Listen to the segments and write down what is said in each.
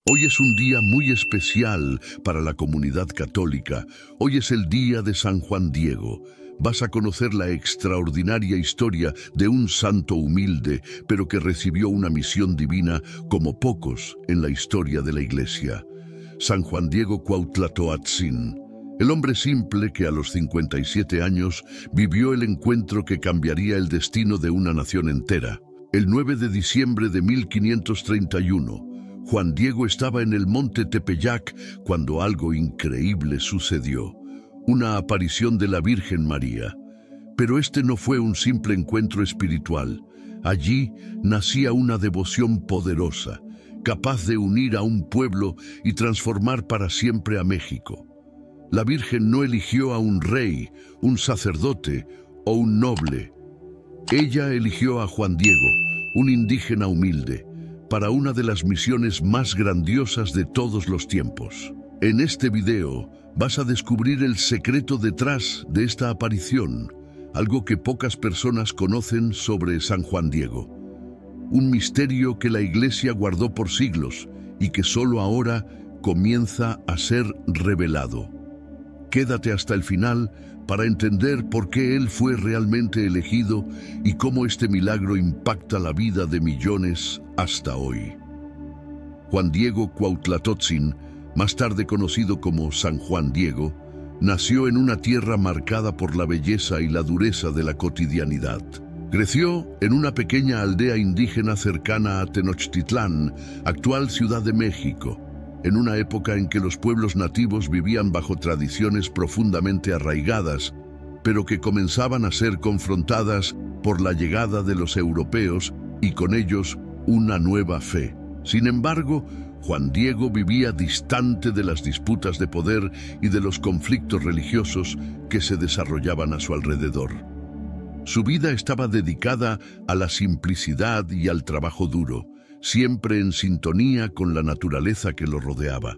Hoy es un día muy especial para la comunidad católica. Hoy es el día de San Juan Diego. Vas a conocer la extraordinaria historia de un santo humilde, pero que recibió una misión divina como pocos en la historia de la Iglesia. San Juan Diego Cuauhtlatoatzin, el hombre simple que a los 57 años vivió el encuentro que cambiaría el destino de una nación entera. El 9 de diciembre de 1531, Juan Diego estaba en el monte Tepeyac cuando algo increíble sucedió, una aparición de la Virgen María. Pero este no fue un simple encuentro espiritual. Allí nacía una devoción poderosa, capaz de unir a un pueblo y transformar para siempre a México. La Virgen no eligió a un rey, un sacerdote o un noble. Ella eligió a Juan Diego, un indígena humilde, para una de las misiones más grandiosas de todos los tiempos. En este video vas a descubrir el secreto detrás de esta aparición, algo que pocas personas conocen sobre San Juan Diego. Un misterio que la Iglesia guardó por siglos y que solo ahora comienza a ser revelado. Quédate hasta el final para entender por qué él fue realmente elegido y cómo este milagro impacta la vida de millones hasta hoy. Juan Diego Cuauhtlatoatzin, más tarde conocido como San Juan Diego, nació en una tierra marcada por la belleza y la dureza de la cotidianidad. Creció en una pequeña aldea indígena cercana a Tenochtitlán, actual Ciudad de México, en una época en que los pueblos nativos vivían bajo tradiciones profundamente arraigadas, pero que comenzaban a ser confrontadas por la llegada de los europeos y con ellos una nueva fe. Sin embargo, Juan Diego vivía distante de las disputas de poder y de los conflictos religiosos que se desarrollaban a su alrededor. Su vida estaba dedicada a la simplicidad y al trabajo duro, siempre en sintonía con la naturaleza que lo rodeaba.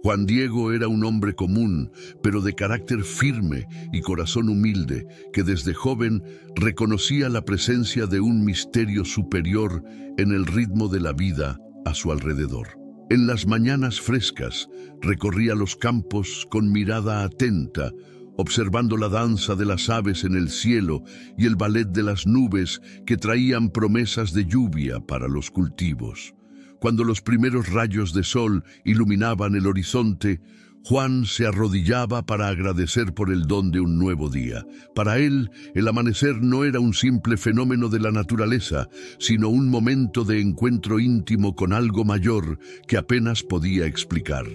Juan Diego era un hombre común, pero de carácter firme y corazón humilde, que desde joven reconocía la presencia de un misterio superior en el ritmo de la vida a su alrededor. En las mañanas frescas recorría los campos con mirada atenta, observando la danza de las aves en el cielo y el ballet de las nubes que traían promesas de lluvia para los cultivos. Cuando los primeros rayos de sol iluminaban el horizonte, Juan se arrodillaba para agradecer por el don de un nuevo día. Para él, el amanecer no era un simple fenómeno de la naturaleza, sino un momento de encuentro íntimo con algo mayor que apenas podía explicar.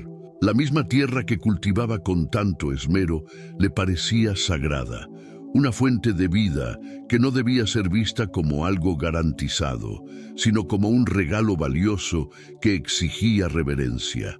La misma tierra que cultivaba con tanto esmero le parecía sagrada, una fuente de vida que no debía ser vista como algo garantizado, sino como un regalo valioso que exigía reverencia.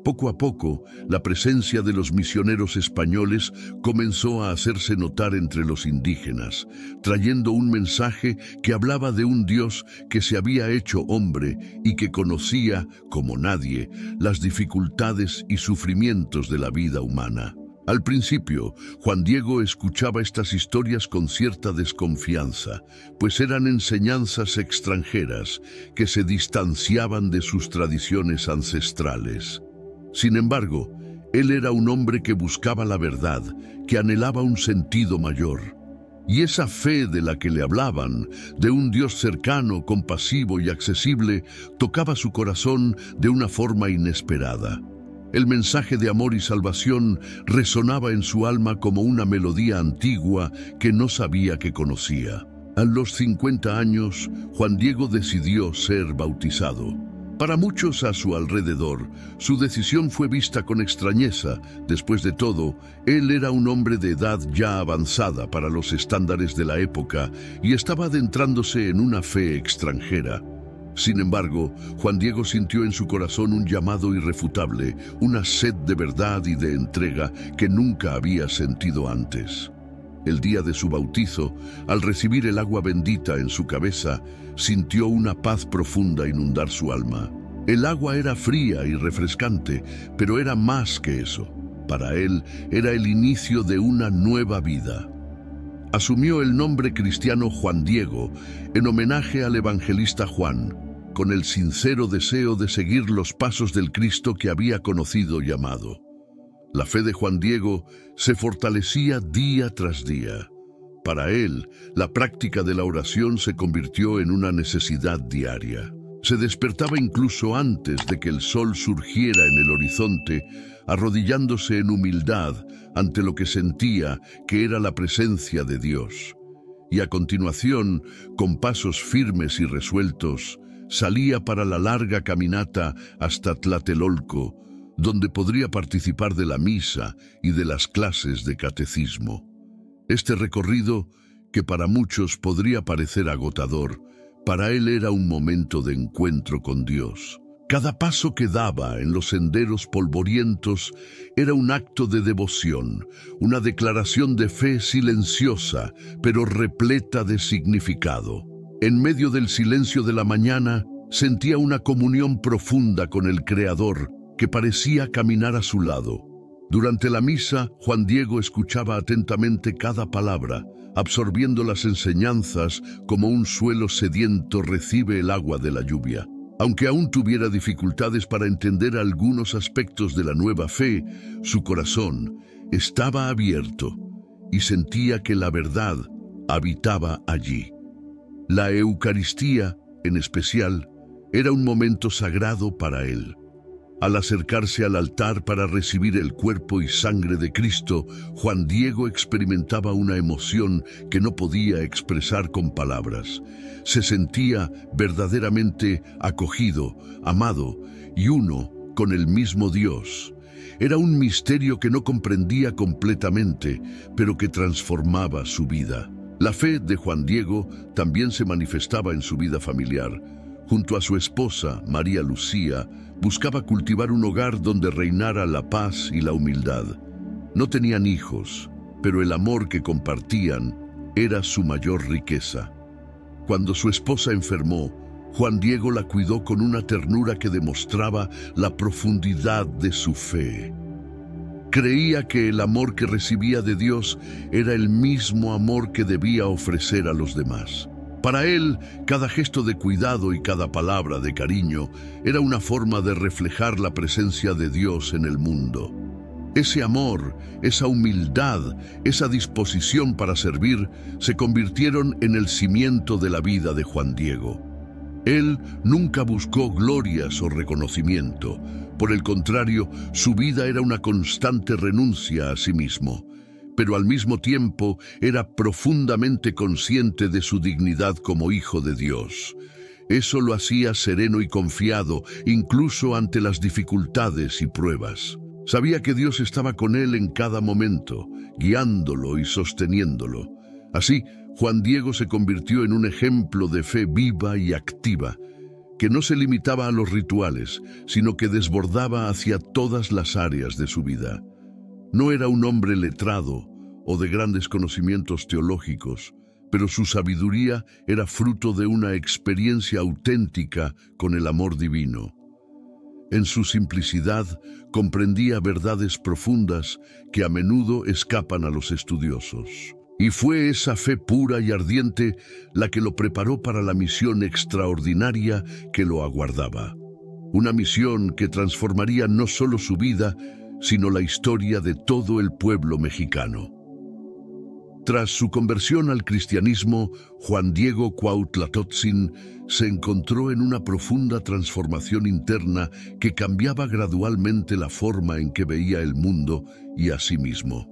Poco a poco, la presencia de los misioneros españoles comenzó a hacerse notar entre los indígenas, trayendo un mensaje que hablaba de un Dios que se había hecho hombre y que conocía, como nadie, las dificultades y sufrimientos de la vida humana. Al principio, Juan Diego escuchaba estas historias con cierta desconfianza, pues eran enseñanzas extranjeras que se distanciaban de sus tradiciones ancestrales. Sin embargo, él era un hombre que buscaba la verdad, que anhelaba un sentido mayor. Y esa fe de la que le hablaban, de un Dios cercano, compasivo y accesible, tocaba su corazón de una forma inesperada. El mensaje de amor y salvación resonaba en su alma como una melodía antigua que no sabía que conocía. A los 50 años, Juan Diego decidió ser bautizado. Para muchos a su alrededor, su decisión fue vista con extrañeza. Después de todo, él era un hombre de edad ya avanzada para los estándares de la época y estaba adentrándose en una fe extranjera. Sin embargo, Juan Diego sintió en su corazón un llamado irrefutable, una sed de verdad y de entrega que nunca había sentido antes. El día de su bautizo, al recibir el agua bendita en su cabeza, sintió una paz profunda inundar su alma. El agua era fría y refrescante, pero era más que eso. Para él era el inicio de una nueva vida. Asumió el nombre cristiano Juan Diego en homenaje al evangelista Juan, con el sincero deseo de seguir los pasos del Cristo que había conocido y amado. La fe de Juan Diego se fortalecía día tras día. Para él, la práctica de la oración se convirtió en una necesidad diaria. Se despertaba incluso antes de que el sol surgiera en el horizonte, arrodillándose en humildad ante lo que sentía que era la presencia de Dios. Y a continuación, con pasos firmes y resueltos, salía para la larga caminata hasta Tlatelolco, donde podría participar de la misa y de las clases de catecismo. Este recorrido, que para muchos podría parecer agotador, para él era un momento de encuentro con Dios. Cada paso que daba en los senderos polvorientos era un acto de devoción, una declaración de fe silenciosa, pero repleta de significado. En medio del silencio de la mañana, sentía una comunión profunda con el Creador, que parecía caminar a su lado. Durante la misa, Juan Diego escuchaba atentamente cada palabra, absorbiendo las enseñanzas como un suelo sediento recibe el agua de la lluvia. Aunque aún tuviera dificultades para entender algunos aspectos de la nueva fe, su corazón estaba abierto y sentía que la verdad habitaba allí. La Eucaristía, en especial, era un momento sagrado para él. Al acercarse al altar para recibir el cuerpo y sangre de Cristo, Juan Diego experimentaba una emoción que no podía expresar con palabras. Se sentía verdaderamente acogido, amado y uno con el mismo Dios. Era un misterio que no comprendía completamente, pero que transformaba su vida. La fe de Juan Diego también se manifestaba en su vida familiar. Junto a su esposa, María Lucía, buscaba cultivar un hogar donde reinara la paz y la humildad. No tenían hijos, pero el amor que compartían era su mayor riqueza. Cuando su esposa enfermó, Juan Diego la cuidó con una ternura que demostraba la profundidad de su fe. Creía que el amor que recibía de Dios era el mismo amor que debía ofrecer a los demás. Para él, cada gesto de cuidado y cada palabra de cariño era una forma de reflejar la presencia de Dios en el mundo. Ese amor, esa humildad, esa disposición para servir se convirtieron en el cimiento de la vida de Juan Diego. Él nunca buscó glorias o reconocimiento. Por el contrario, su vida era una constante renuncia a sí mismo. Pero al mismo tiempo era profundamente consciente de su dignidad como hijo de Dios. Eso lo hacía sereno y confiado, incluso ante las dificultades y pruebas. Sabía que Dios estaba con él en cada momento, guiándolo y sosteniéndolo. Así, Juan Diego se convirtió en un ejemplo de fe viva y activa, que no se limitaba a los rituales, sino que desbordaba hacia todas las áreas de su vida. No era un hombre letrado o de grandes conocimientos teológicos, pero su sabiduría era fruto de una experiencia auténtica con el amor divino. En su simplicidad comprendía verdades profundas que a menudo escapan a los estudiosos. Y fue esa fe pura y ardiente la que lo preparó para la misión extraordinaria que lo aguardaba. Una misión que transformaría no solo su vida, sino la historia de todo el pueblo mexicano. Tras su conversión al cristianismo, Juan Diego Cuauhtlatotzin se encontró en una profunda transformación interna que cambiaba gradualmente la forma en que veía el mundo y a sí mismo.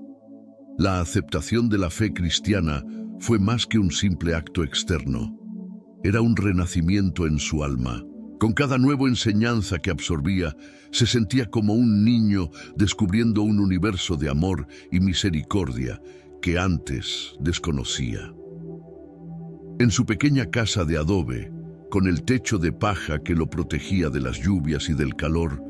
La aceptación de la fe cristiana fue más que un simple acto externo. Era un renacimiento en su alma. Con cada nueva enseñanza que absorbía, se sentía como un niño descubriendo un universo de amor y misericordia que antes desconocía. En su pequeña casa de adobe, con el techo de paja que lo protegía de las lluvias y del calor,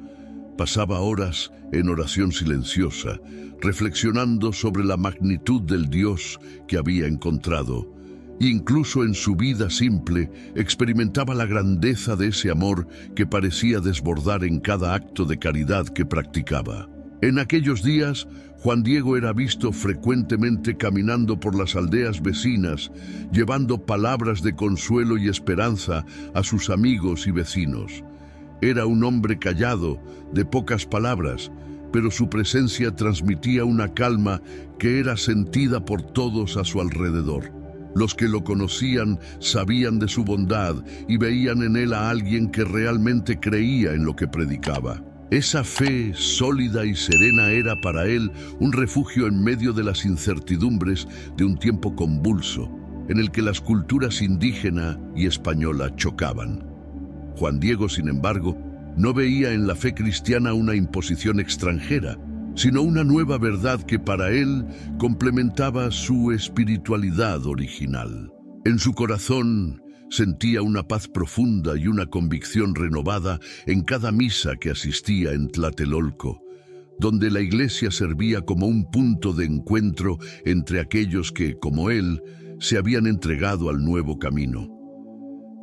pasaba horas en oración silenciosa, reflexionando sobre la magnitud del Dios que había encontrado. Incluso en su vida simple, experimentaba la grandeza de ese amor que parecía desbordar en cada acto de caridad que practicaba. En aquellos días, Juan Diego era visto frecuentemente caminando por las aldeas vecinas, llevando palabras de consuelo y esperanza a sus amigos y vecinos. Era un hombre callado, de pocas palabras, pero su presencia transmitía una calma que era sentida por todos a su alrededor. Los que lo conocían sabían de su bondad y veían en él a alguien que realmente creía en lo que predicaba. Esa fe sólida y serena era para él un refugio en medio de las incertidumbres de un tiempo convulso, en el que las culturas indígena y española chocaban. Juan Diego, sin embargo, no veía en la fe cristiana una imposición extranjera, sino una nueva verdad que para él complementaba su espiritualidad original. En su corazón sentía una paz profunda y una convicción renovada en cada misa que asistía en Tlatelolco, donde la iglesia servía como un punto de encuentro entre aquellos que, como él, se habían entregado al nuevo camino.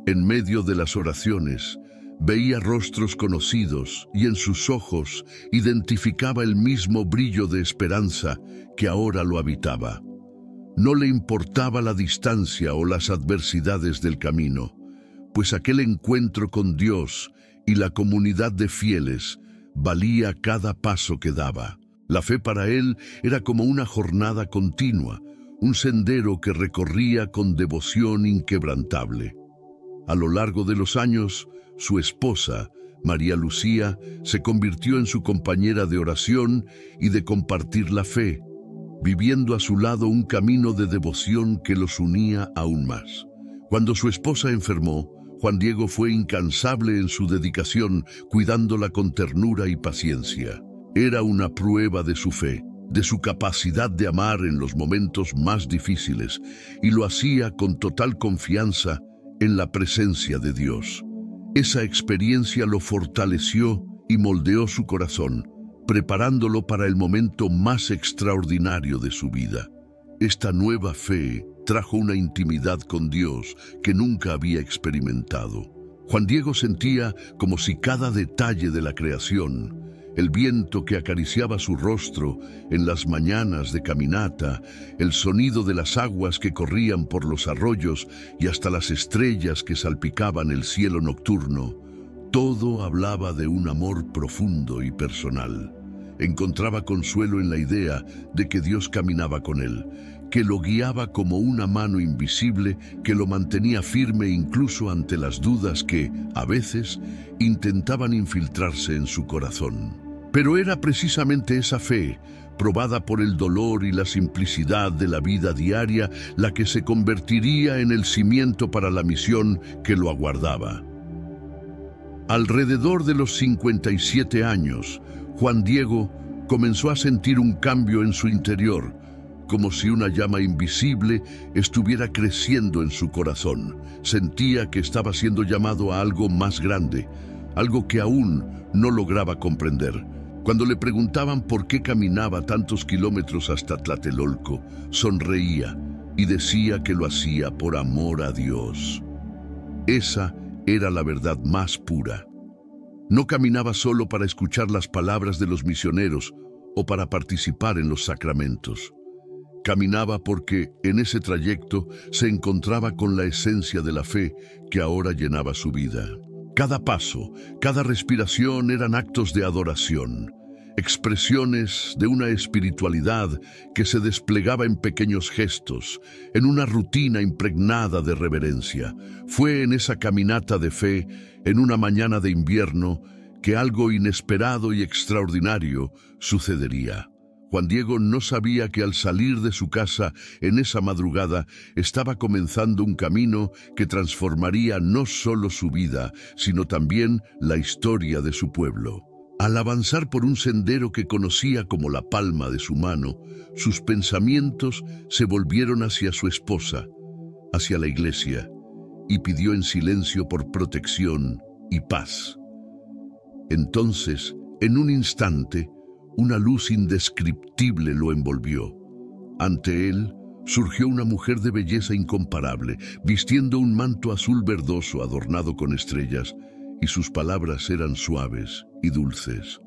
En medio de las oraciones, veía rostros conocidos y en sus ojos identificaba el mismo brillo de esperanza que ahora lo habitaba. No le importaba la distancia o las adversidades del camino, pues aquel encuentro con Dios y la comunidad de fieles valía cada paso que daba. La fe para él era como una jornada continua, un sendero que recorría con devoción inquebrantable. A lo largo de los años, su esposa, María Lucía, se convirtió en su compañera de oración y de compartir la fe, viviendo a su lado un camino de devoción que los unía aún más. Cuando su esposa enfermó, Juan Diego fue incansable en su dedicación, cuidándola con ternura y paciencia. Era una prueba de su fe, de su capacidad de amar en los momentos más difíciles, y lo hacía con total confianza en la presencia de Dios. Esa experiencia lo fortaleció y moldeó su corazón, preparándolo para el momento más extraordinario de su vida. Esta nueva fe trajo una intimidad con Dios que nunca había experimentado. Juan Diego sentía como si cada detalle de la creación, el viento que acariciaba su rostro en las mañanas de caminata, el sonido de las aguas que corrían por los arroyos y hasta las estrellas que salpicaban el cielo nocturno, todo hablaba de un amor profundo y personal. Encontraba consuelo en la idea de que Dios caminaba con él, que lo guiaba como una mano invisible que lo mantenía firme incluso ante las dudas que, a veces, intentaban infiltrarse en su corazón. Pero era precisamente esa fe, probada por el dolor y la simplicidad de la vida diaria, la que se convertiría en el cimiento para la misión que lo aguardaba. Alrededor de los 57 años, Juan Diego comenzó a sentir un cambio en su interior, como si una llama invisible estuviera creciendo en su corazón. Sentía que estaba siendo llamado a algo más grande, algo que aún no lograba comprender. Cuando le preguntaban por qué caminaba tantos kilómetros hasta Tlatelolco, sonreía y decía que lo hacía por amor a Dios. Esa era la verdad más pura. No caminaba solo para escuchar las palabras de los misioneros o para participar en los sacramentos. Caminaba porque en ese trayecto se encontraba con la esencia de la fe que ahora llenaba su vida. Cada paso, cada respiración eran actos de adoración, expresiones de una espiritualidad que se desplegaba en pequeños gestos, en una rutina impregnada de reverencia. Fue en esa caminata de fe, en una mañana de invierno, que algo inesperado y extraordinario sucedería. Juan Diego no sabía que al salir de su casa en esa madrugada estaba comenzando un camino que transformaría no solo su vida, sino también la historia de su pueblo. Al avanzar por un sendero que conocía como la palma de su mano, sus pensamientos se volvieron hacia su esposa, hacia la iglesia, y pidió en silencio por protección y paz. Entonces, en un instante, una luz indescriptible lo envolvió. Ante él surgió una mujer de belleza incomparable, vistiendo un manto azul verdoso adornado con estrellas, y sus palabras eran suaves y dulces.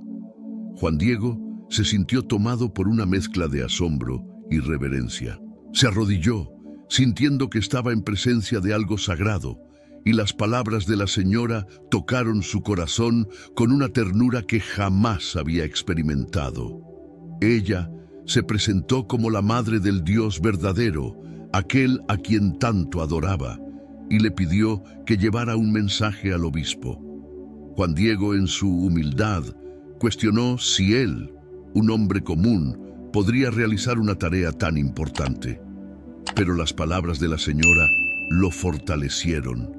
Juan Diego se sintió tomado por una mezcla de asombro y reverencia. Se arrodilló, sintiendo que estaba en presencia de algo sagrado, y las palabras de la señora tocaron su corazón con una ternura que jamás había experimentado. Ella se presentó como la madre del Dios verdadero, aquel a quien tanto adoraba, y le pidió que llevara un mensaje al obispo. Juan Diego, en su humildad, cuestionó si él, un hombre común, podría realizar una tarea tan importante. Pero las palabras de la señora lo fortalecieron,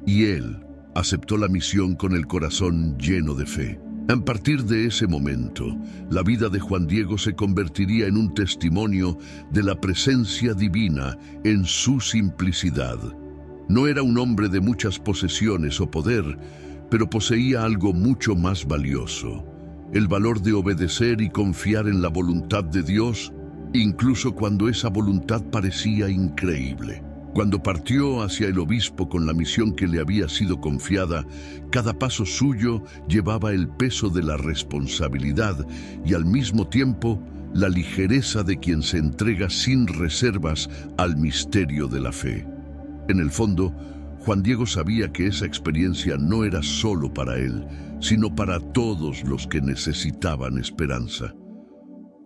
y él aceptó la misión con el corazón lleno de fe. A partir de ese momento, la vida de Juan Diego se convertiría en un testimonio de la presencia divina en su simplicidad. No era un hombre de muchas posesiones o poder, pero poseía algo mucho más valioso: el valor de obedecer y confiar en la voluntad de Dios, incluso cuando esa voluntad parecía increíble. Cuando partió hacia el obispo con la misión que le había sido confiada, cada paso suyo llevaba el peso de la responsabilidad y al mismo tiempo la ligereza de quien se entrega sin reservas al misterio de la fe. En el fondo, Juan Diego sabía que esa experiencia no era solo para él, sino para todos los que necesitaban esperanza.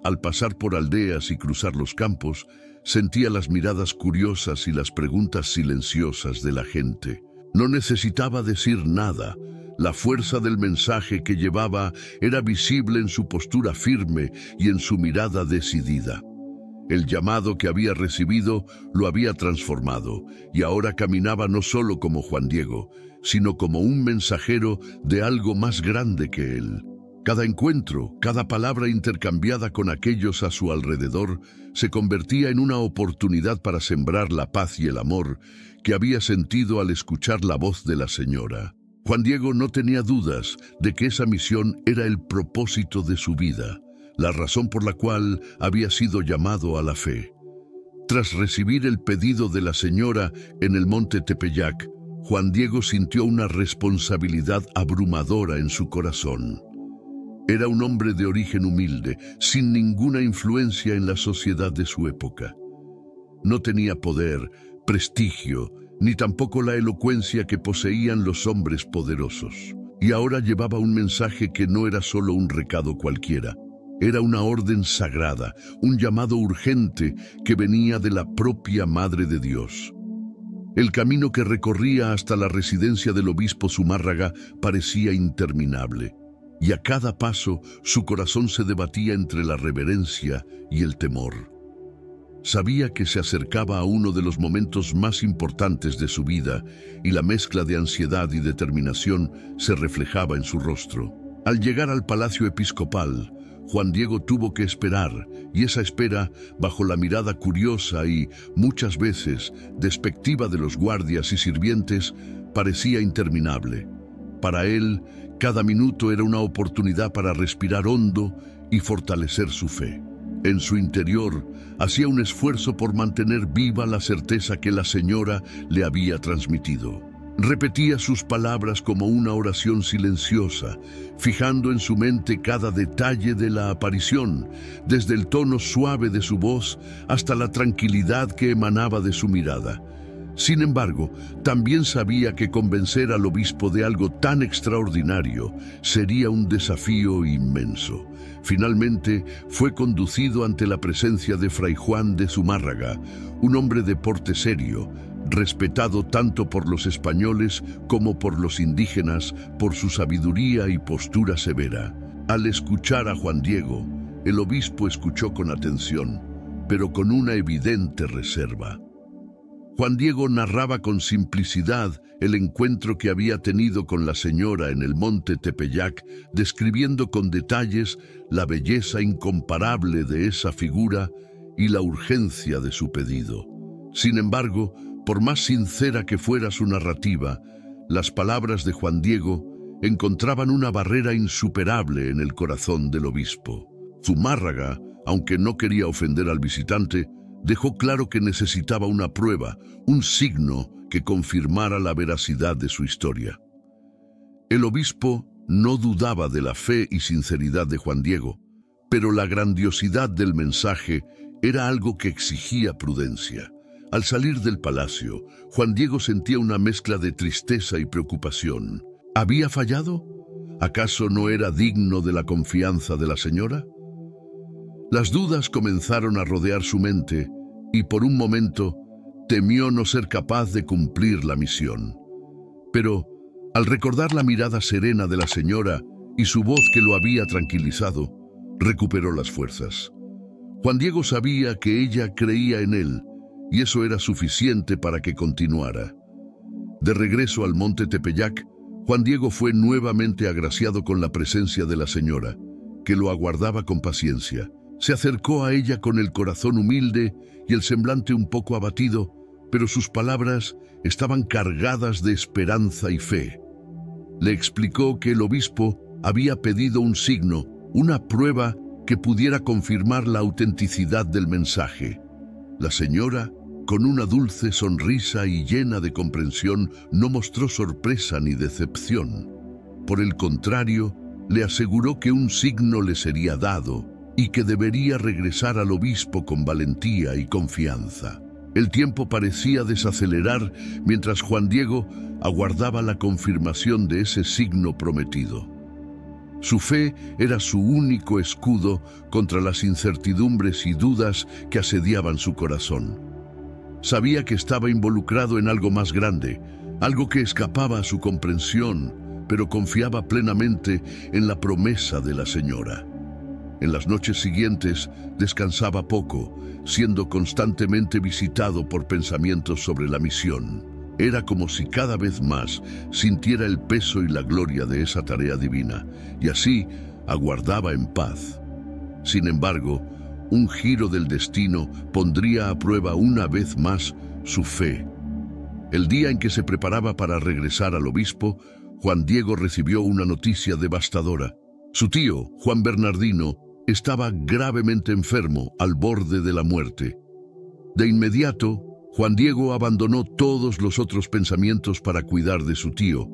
Al pasar por aldeas y cruzar los campos, sentía las miradas curiosas y las preguntas silenciosas de la gente. No necesitaba decir nada. La fuerza del mensaje que llevaba era visible en su postura firme y en su mirada decidida. El llamado que había recibido lo había transformado, y ahora caminaba no solo como Juan Diego, sino como un mensajero de algo más grande que él. Cada encuentro, cada palabra intercambiada con aquellos a su alrededor, se convertía en una oportunidad para sembrar la paz y el amor que había sentido al escuchar la voz de la señora. Juan Diego no tenía dudas de que esa misión era el propósito de su vida, la razón por la cual había sido llamado a la fe. Tras recibir el pedido de la señora en el monte Tepeyac, Juan Diego sintió una responsabilidad abrumadora en su corazón. Era un hombre de origen humilde, sin ninguna influencia en la sociedad de su época. No tenía poder, prestigio, ni tampoco la elocuencia que poseían los hombres poderosos. Y ahora llevaba un mensaje que no era solo un recado cualquiera. Era una orden sagrada, un llamado urgente que venía de la propia Madre de Dios. El camino que recorría hasta la residencia del obispo Zumárraga parecía interminable, y a cada paso su corazón se debatía entre la reverencia y el temor. Sabía que se acercaba a uno de los momentos más importantes de su vida, y la mezcla de ansiedad y determinación se reflejaba en su rostro. Al llegar al palacio episcopal, Juan Diego tuvo que esperar, y esa espera, bajo la mirada curiosa y, muchas veces, despectiva de los guardias y sirvientes, parecía interminable. Para él, cada minuto era una oportunidad para respirar hondo y fortalecer su fe. En su interior, hacía un esfuerzo por mantener viva la certeza que la señora le había transmitido. Repetía sus palabras como una oración silenciosa, fijando en su mente cada detalle de la aparición, desde el tono suave de su voz hasta la tranquilidad que emanaba de su mirada. Sin embargo, también sabía que convencer al obispo de algo tan extraordinario sería un desafío inmenso. Finalmente, fue conducido ante la presencia de Fray Juan de Zumárraga, un hombre de porte serio, respetado tanto por los españoles como por los indígenas por su sabiduría y postura severa. Al escuchar a Juan Diego, el obispo escuchó con atención, pero con una evidente reserva. Juan Diego narraba con simplicidad el encuentro que había tenido con la señora en el monte Tepeyac, describiendo con detalles la belleza incomparable de esa figura y la urgencia de su pedido. Sin embargo, por más sincera que fuera su narrativa, las palabras de Juan Diego encontraban una barrera insuperable en el corazón del obispo. Zumárraga, aunque no quería ofender al visitante, dejó claro que necesitaba una prueba, un signo que confirmara la veracidad de su historia. El obispo no dudaba de la fe y sinceridad de Juan Diego, Pero la grandiosidad del mensaje era algo que exigía prudencia. Al salir del palacio, Juan Diego sentía una mezcla de tristeza y preocupación. ¿Había fallado? ¿Acaso no era digno de la confianza de la señora? Las dudas comenzaron a rodear su mente y por un momento temió no ser capaz de cumplir la misión. Pero, al recordar la mirada serena de la señora y su voz que lo había tranquilizado, recuperó las fuerzas. Juan Diego sabía que ella creía en él y eso era suficiente para que continuara. De regreso al monte Tepeyac, Juan Diego fue nuevamente agraciado con la presencia de la señora, que lo aguardaba con paciencia. Se acercó a ella con el corazón humilde y el semblante un poco abatido, pero sus palabras estaban cargadas de esperanza y fe. Le explicó que el obispo había pedido un signo, una prueba que pudiera confirmar la autenticidad del mensaje. La señora, con una dulce sonrisa y llena de comprensión, no mostró sorpresa ni decepción. Por el contrario, le aseguró que un signo le sería dado y que debería regresar al obispo con valentía y confianza. El tiempo parecía desacelerar mientras Juan Diego aguardaba la confirmación de ese signo prometido. Su fe era su único escudo contra las incertidumbres y dudas que asediaban su corazón. Sabía que estaba involucrado en algo más grande, algo que escapaba a su comprensión, pero confiaba plenamente en la promesa de la señora. En las noches siguientes descansaba poco, siendo constantemente visitado por pensamientos sobre la misión. Era como si cada vez más sintiera el peso y la gloria de esa tarea divina, y así aguardaba en paz. Sin embargo, un giro del destino pondría a prueba una vez más su fe. El día en que se preparaba para regresar al obispo, Juan Diego recibió una noticia devastadora. Su tío, Juan Bernardino, estaba gravemente enfermo, al borde de la muerte. De inmediato, Juan Diego abandonó todos los otros pensamientos para cuidar de su tío,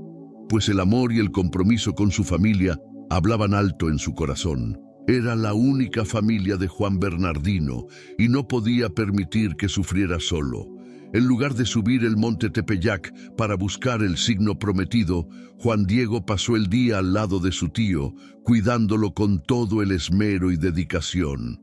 pues el amor y el compromiso con su familia hablaban alto en su corazón. Era la única familia de Juan Bernardino y no podía permitir que sufriera solo. En lugar de subir el monte Tepeyac para buscar el signo prometido, Juan Diego pasó el día al lado de su tío, cuidándolo con todo el esmero y dedicación.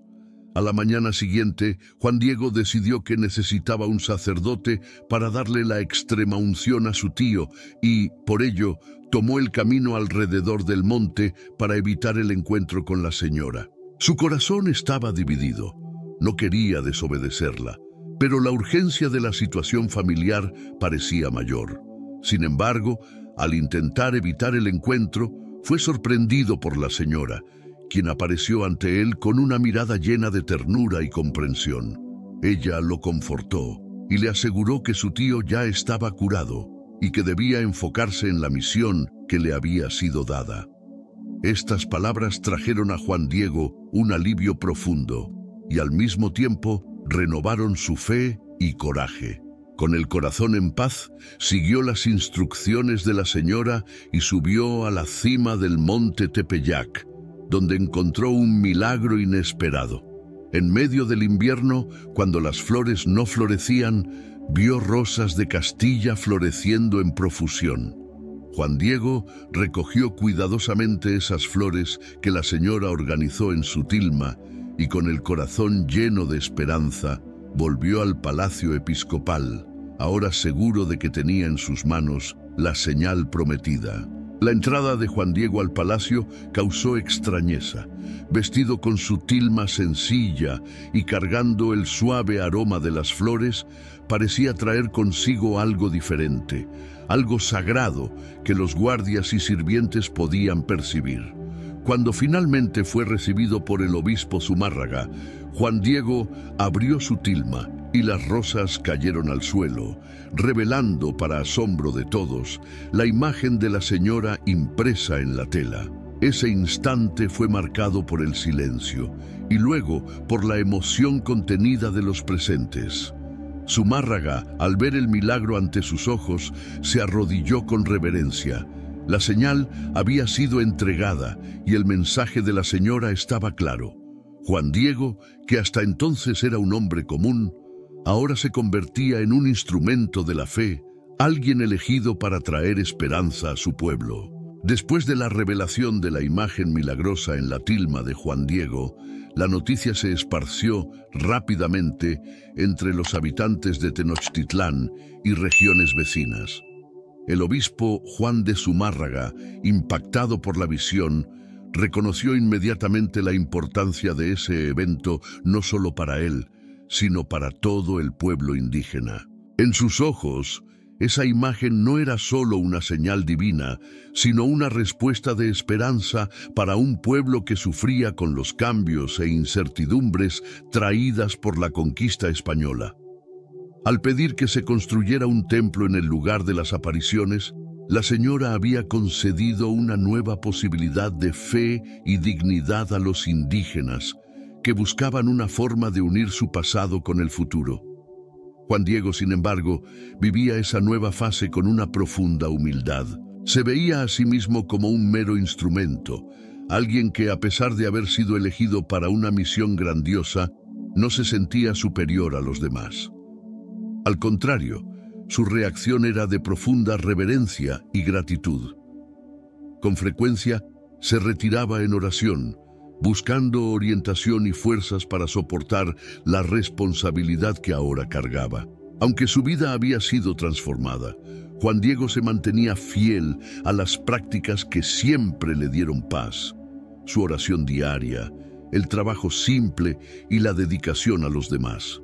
A la mañana siguiente, Juan Diego decidió que necesitaba un sacerdote para darle la extrema unción a su tío y, por ello, tomó el camino alrededor del monte para evitar el encuentro con la señora. Su corazón estaba dividido. No quería desobedecerla, pero la urgencia de la situación familiar parecía mayor. Sin embargo, al intentar evitar el encuentro, fue sorprendido por la señora, quien apareció ante él con una mirada llena de ternura y comprensión. Ella lo confortó y le aseguró que su tío ya estaba curado y que debía enfocarse en la misión que le había sido dada. Estas palabras trajeron a Juan Diego un alivio profundo y al mismo tiempo renovaron su fe y coraje. Con el corazón en paz, siguió las instrucciones de la señora y subió a la cima del monte Tepeyac, donde encontró un milagro inesperado. En medio del invierno, cuando las flores no florecían, vio rosas de Castilla floreciendo en profusión. Juan Diego recogió cuidadosamente esas flores que la señora organizó en su tilma y con el corazón lleno de esperanza, volvió al palacio episcopal, ahora seguro de que tenía en sus manos la señal prometida. La entrada de Juan Diego al palacio causó extrañeza. Vestido con su tilma sencilla y cargando el suave aroma de las flores, parecía traer consigo algo diferente, algo sagrado que los guardias y sirvientes podían percibir. Cuando finalmente fue recibido por el obispo Zumárraga, Juan Diego abrió su tilma y las rosas cayeron al suelo, revelando, para asombro de todos, la imagen de la señora impresa en la tela. Ese instante fue marcado por el silencio y luego por la emoción contenida de los presentes. Zumárraga, al ver el milagro ante sus ojos, se arrodilló con reverencia. La señal había sido entregada y el mensaje de la señora estaba claro. Juan Diego, que hasta entonces era un hombre común, ahora se convertía en un instrumento de la fe, alguien elegido para traer esperanza a su pueblo. Después de la revelación de la imagen milagrosa en la tilma de Juan Diego, la noticia se esparció rápidamente entre los habitantes de Tenochtitlán y regiones vecinas. El obispo Juan de Zumárraga, impactado por la visión, reconoció inmediatamente la importancia de ese evento no solo para él, sino para todo el pueblo indígena. En sus ojos, esa imagen no era solo una señal divina, sino una respuesta de esperanza para un pueblo que sufría con los cambios e incertidumbres traídas por la conquista española. Al pedir que se construyera un templo en el lugar de las apariciones, la señora había concedido una nueva posibilidad de fe y dignidad a los indígenas, que buscaban una forma de unir su pasado con el futuro. Juan Diego, sin embargo, vivía esa nueva fase con una profunda humildad. Se veía a sí mismo como un mero instrumento, alguien que, a pesar de haber sido elegido para una misión grandiosa, no se sentía superior a los demás. Al contrario, su reacción era de profunda reverencia y gratitud. Con frecuencia, se retiraba en oración, buscando orientación y fuerzas para soportar la responsabilidad que ahora cargaba. Aunque su vida había sido transformada, Juan Diego se mantenía fiel a las prácticas que siempre le dieron paz: su oración diaria, el trabajo simple y la dedicación a los demás.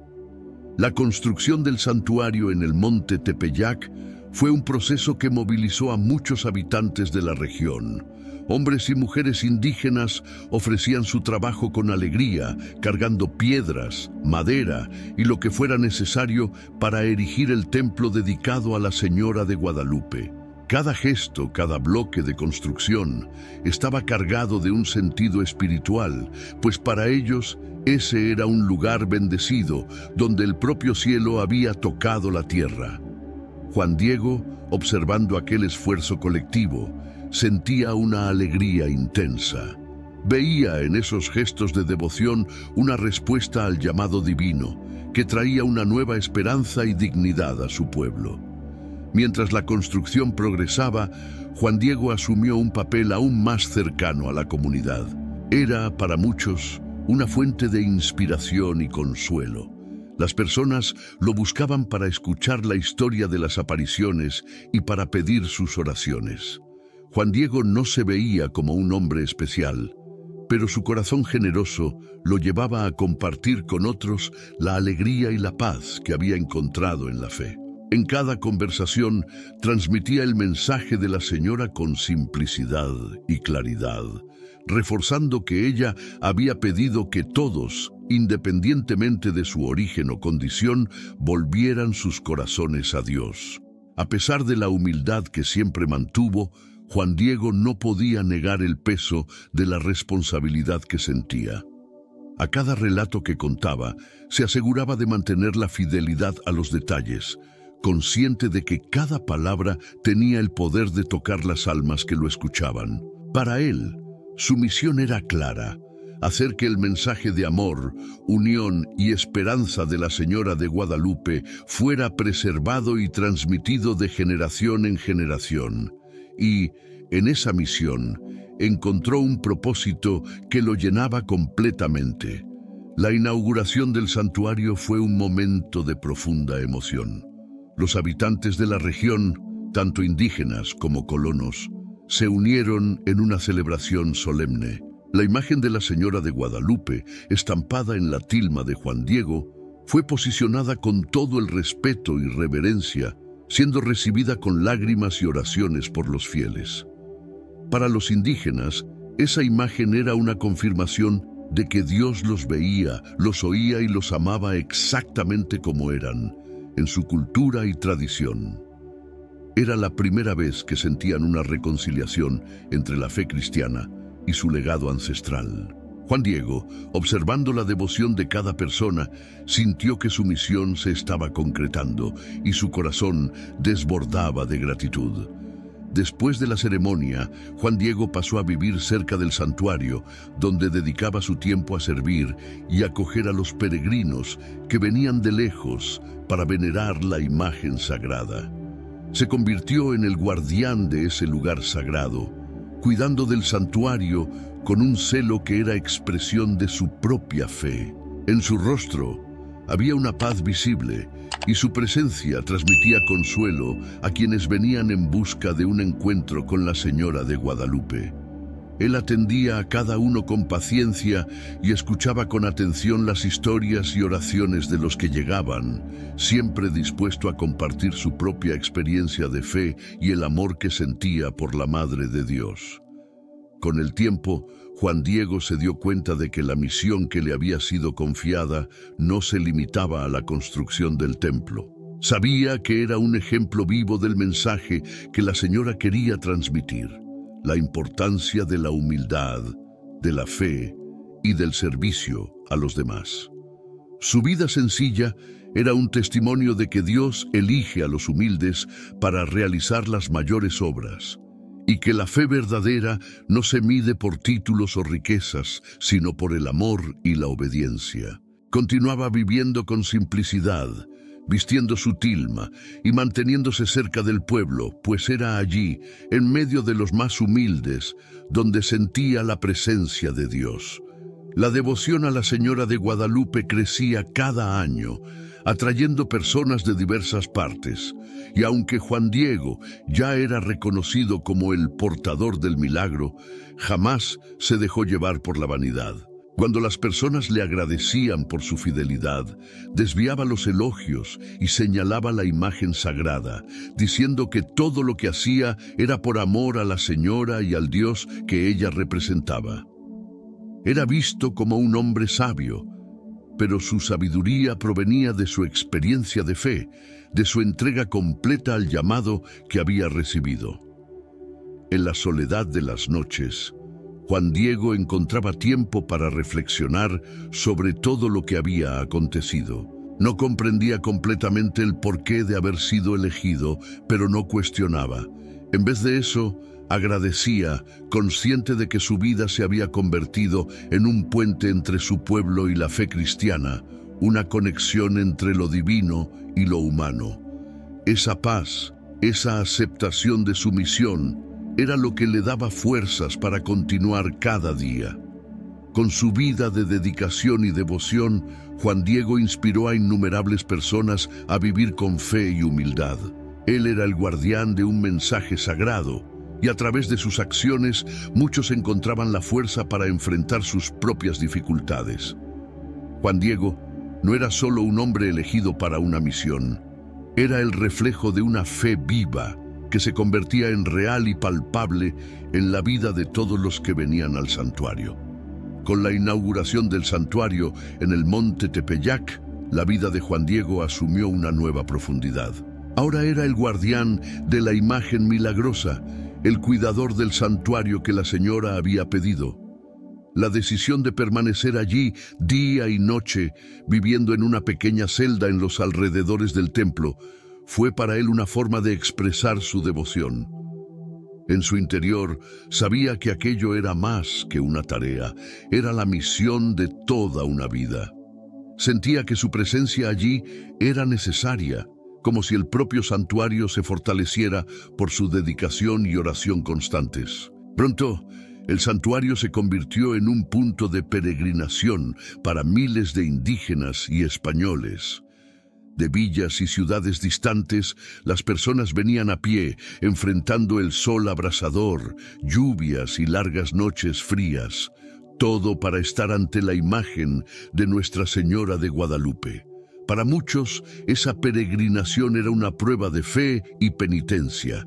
La construcción del santuario en el monte Tepeyac fue un proceso que movilizó a muchos habitantes de la región. Hombres y mujeres indígenas ofrecían su trabajo con alegría, cargando piedras, madera y lo que fuera necesario para erigir el templo dedicado a la Señora de Guadalupe. Cada gesto, cada bloque de construcción estaba cargado de un sentido espiritual, pues para ellos ese era un lugar bendecido, donde el propio cielo había tocado la tierra. Juan Diego, observando aquel esfuerzo colectivo, sentía una alegría intensa. Veía en esos gestos de devoción una respuesta al llamado divino, que traía una nueva esperanza y dignidad a su pueblo. Mientras la construcción progresaba, Juan Diego asumió un papel aún más cercano a la comunidad. Era, para muchos, una fuente de inspiración y consuelo. Las personas lo buscaban para escuchar la historia de las apariciones y para pedir sus oraciones. Juan Diego no se veía como un hombre especial, pero su corazón generoso lo llevaba a compartir con otros la alegría y la paz que había encontrado en la fe. En cada conversación transmitía el mensaje de la señora con simplicidad y claridad, reforzando que ella había pedido que todos, independientemente de su origen o condición, volvieran sus corazones a Dios. A pesar de la humildad que siempre mantuvo, Juan Diego no podía negar el peso de la responsabilidad que sentía. A cada relato que contaba, se aseguraba de mantener la fidelidad a los detalles, consciente de que cada palabra tenía el poder de tocar las almas que lo escuchaban. Para él, su misión era clara: hacer que el mensaje de amor, unión y esperanza de la Señora de Guadalupe fuera preservado y transmitido de generación en generación. Y, en esa misión, encontró un propósito que lo llenaba completamente. La inauguración del santuario fue un momento de profunda emoción. Los habitantes de la región, tanto indígenas como colonos, se unieron en una celebración solemne. La imagen de la Señora de Guadalupe, estampada en la tilma de Juan Diego, fue posicionada con todo el respeto y reverencia, siendo recibida con lágrimas y oraciones por los fieles. Para los indígenas, esa imagen era una confirmación de que Dios los veía, los oía y los amaba exactamente como eran, en su cultura y tradición. Era la primera vez que sentían una reconciliación entre la fe cristiana y su legado ancestral. Juan Diego, observando la devoción de cada persona, sintió que su misión se estaba concretando y su corazón desbordaba de gratitud. Después de la ceremonia, Juan Diego pasó a vivir cerca del santuario, donde dedicaba su tiempo a servir y acoger a los peregrinos que venían de lejos para venerar la imagen sagrada. Se convirtió en el guardián de ese lugar sagrado, cuidando del santuario con un celo que era expresión de su propia fe. En su rostro había una paz visible y su presencia transmitía consuelo a quienes venían en busca de un encuentro con la Señora de Guadalupe. Él atendía a cada uno con paciencia y escuchaba con atención las historias y oraciones de los que llegaban, siempre dispuesto a compartir su propia experiencia de fe y el amor que sentía por la Madre de Dios. Con el tiempo, Juan Diego se dio cuenta de que la misión que le había sido confiada no se limitaba a la construcción del templo. Sabía que era un ejemplo vivo del mensaje que la Señora quería transmitir: la importancia de la humildad, de la fe y del servicio a los demás. Su vida sencilla era un testimonio de que Dios elige a los humildes para realizar las mayores obras, y que la fe verdadera no se mide por títulos o riquezas, sino por el amor y la obediencia. Continuaba viviendo con simplicidad, vistiendo su tilma y manteniéndose cerca del pueblo, pues era allí, en medio de los más humildes, donde sentía la presencia de Dios. La devoción a la Señora de Guadalupe crecía cada año, atrayendo personas de diversas partes, y aunque Juan Diego ya era reconocido como el portador del milagro, jamás se dejó llevar por la vanidad. Cuando las personas le agradecían por su fidelidad, desviaba los elogios y señalaba la imagen sagrada, diciendo que todo lo que hacía era por amor a la Señora y al Dios que ella representaba. Era visto como un hombre sabio, pero su sabiduría provenía de su experiencia de fe, de su entrega completa al llamado que había recibido. En la soledad de las noches, Juan Diego encontraba tiempo para reflexionar sobre todo lo que había acontecido. No comprendía completamente el porqué de haber sido elegido, pero no cuestionaba. En vez de eso, agradecía, consciente de que su vida se había convertido en un puente entre su pueblo y la fe cristiana, una conexión entre lo divino y lo humano. Esa paz, esa aceptación de su misión, era lo que le daba fuerzas para continuar cada día. Con su vida de dedicación y devoción, Juan Diego inspiró a innumerables personas a vivir con fe y humildad. Él era el guardián de un mensaje sagrado, y a través de sus acciones muchos encontraban la fuerza para enfrentar sus propias dificultades. Juan Diego no era solo un hombre elegido para una misión, era el reflejo de una fe viva que se convertía en real y palpable en la vida de todos los que venían al santuario. Con la inauguración del santuario en el monte Tepeyac, la vida de Juan Diego asumió una nueva profundidad. Ahora era el guardián de la imagen milagrosa, el cuidador del santuario que la Señora había pedido. La decisión de permanecer allí día y noche, viviendo en una pequeña celda en los alrededores del templo, fue para él una forma de expresar su devoción. En su interior sabía que aquello era más que una tarea, era la misión de toda una vida. Sentía que su presencia allí era necesaria, como si el propio santuario se fortaleciera por su dedicación y oración constantes. Pronto, el santuario se convirtió en un punto de peregrinación para miles de indígenas y españoles. De villas y ciudades distantes, las personas venían a pie, enfrentando el sol abrasador, lluvias y largas noches frías, todo para estar ante la imagen de Nuestra Señora de Guadalupe. Para muchos, esa peregrinación era una prueba de fe y penitencia.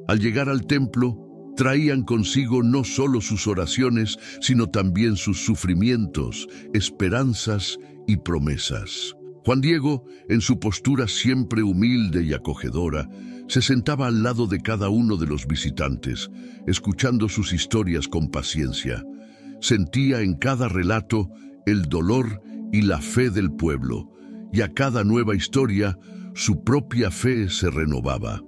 Al llegar al templo, traían consigo no solo sus oraciones, sino también sus sufrimientos, esperanzas y promesas. Juan Diego, en su postura siempre humilde y acogedora, se sentaba al lado de cada uno de los visitantes, escuchando sus historias con paciencia. Sentía en cada relato el dolor y la fe del pueblo, y a cada nueva historia su propia fe se renovaba.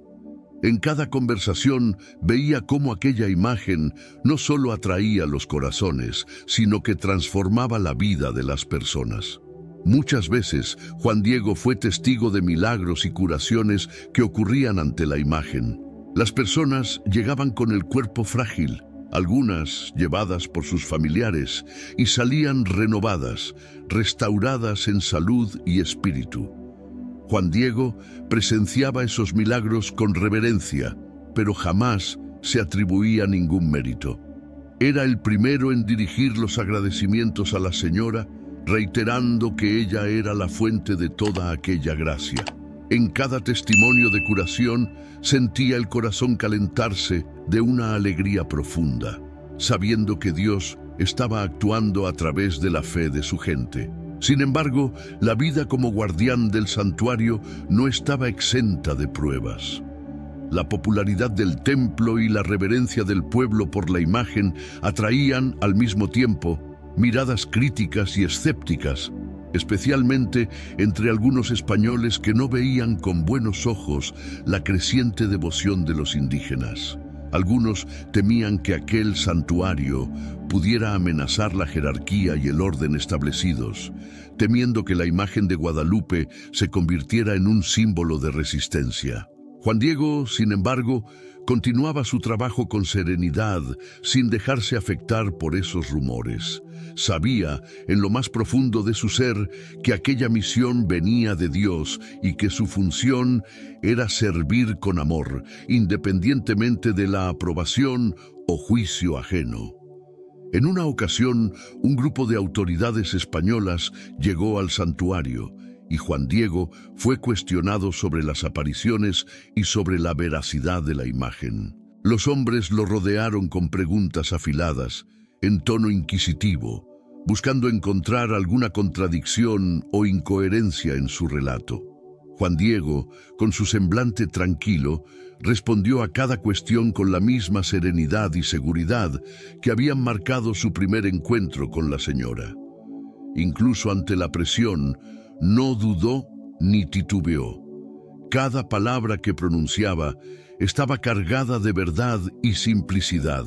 En cada conversación veía cómo aquella imagen no solo atraía los corazones, sino que transformaba la vida de las personas. Muchas veces Juan Diego fue testigo de milagros y curaciones que ocurrían ante la imagen. Las personas llegaban con el cuerpo frágil, algunas llevadas por sus familiares, y salían renovadas, restauradas en salud y espíritu. Juan Diego presenciaba esos milagros con reverencia, pero jamás se atribuía ningún mérito. Era el primero en dirigir los agradecimientos a la señora, reiterando que ella era la fuente de toda aquella gracia. En cada testimonio de curación sentía el corazón calentarse de una alegría profunda, sabiendo que Dios estaba actuando a través de la fe de su gente. Sin embargo, la vida como guardián del santuario no estaba exenta de pruebas. La popularidad del templo y la reverencia del pueblo por la imagen atraían al mismo tiempo miradas críticas y escépticas, especialmente entre algunos españoles que no veían con buenos ojos la creciente devoción de los indígenas. Algunos temían que aquel santuario pudiera amenazar la jerarquía y el orden establecidos, temiendo que la imagen de Guadalupe se convirtiera en un símbolo de resistencia. Juan Diego, sin embargo, continuaba su trabajo con serenidad, sin dejarse afectar por esos rumores. Sabía, en lo más profundo de su ser, que aquella misión venía de Dios y que su función era servir con amor, independientemente de la aprobación o juicio ajeno. En una ocasión, un grupo de autoridades españolas llegó al santuario y Juan Diego fue cuestionado sobre las apariciones y sobre la veracidad de la imagen. Los hombres lo rodearon con preguntas afiladas, en tono inquisitivo, buscando encontrar alguna contradicción o incoherencia en su relato. Juan Diego, con su semblante tranquilo, respondió a cada cuestión con la misma serenidad y seguridad que habían marcado su primer encuentro con la señora. Incluso ante la presión, no dudó ni titubeó. Cada palabra que pronunciaba estaba cargada de verdad y simplicidad,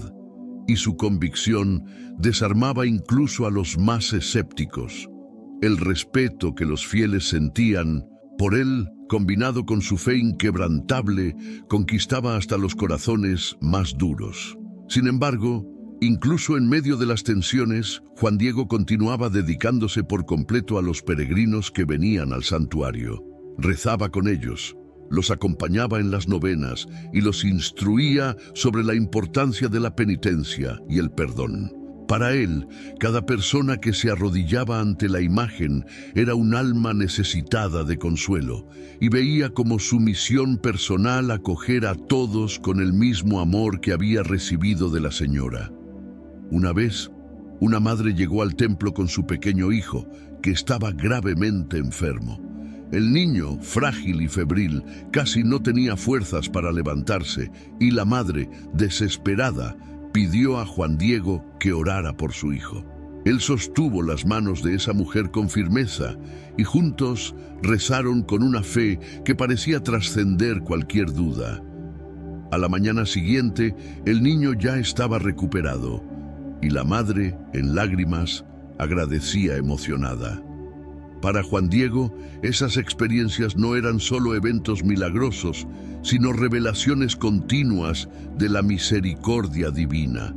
y su convicción desarmaba incluso a los más escépticos. El respeto que los fieles sentían por él, combinado con su fe inquebrantable, conquistaba hasta los corazones más duros. Sin embargo, incluso en medio de las tensiones, Juan Diego continuaba dedicándose por completo a los peregrinos que venían al santuario. Rezaba con ellos, los acompañaba en las novenas y los instruía sobre la importancia de la penitencia y el perdón. Para él, cada persona que se arrodillaba ante la imagen era un alma necesitada de consuelo, y veía como su misión personal acoger a todos con el mismo amor que había recibido de la señora. Una vez, una madre llegó al templo con su pequeño hijo, que estaba gravemente enfermo. El niño, frágil y febril, casi no tenía fuerzas para levantarse, y la madre, desesperada, pidió a Juan Diego que orara por su hijo. Él sostuvo las manos de esa mujer con firmeza, y juntos rezaron con una fe que parecía trascender cualquier duda. A la mañana siguiente, el niño ya estaba recuperado, y la madre, en lágrimas, agradecía emocionada. Para Juan Diego, esas experiencias no eran solo eventos milagrosos, sino revelaciones continuas de la misericordia divina.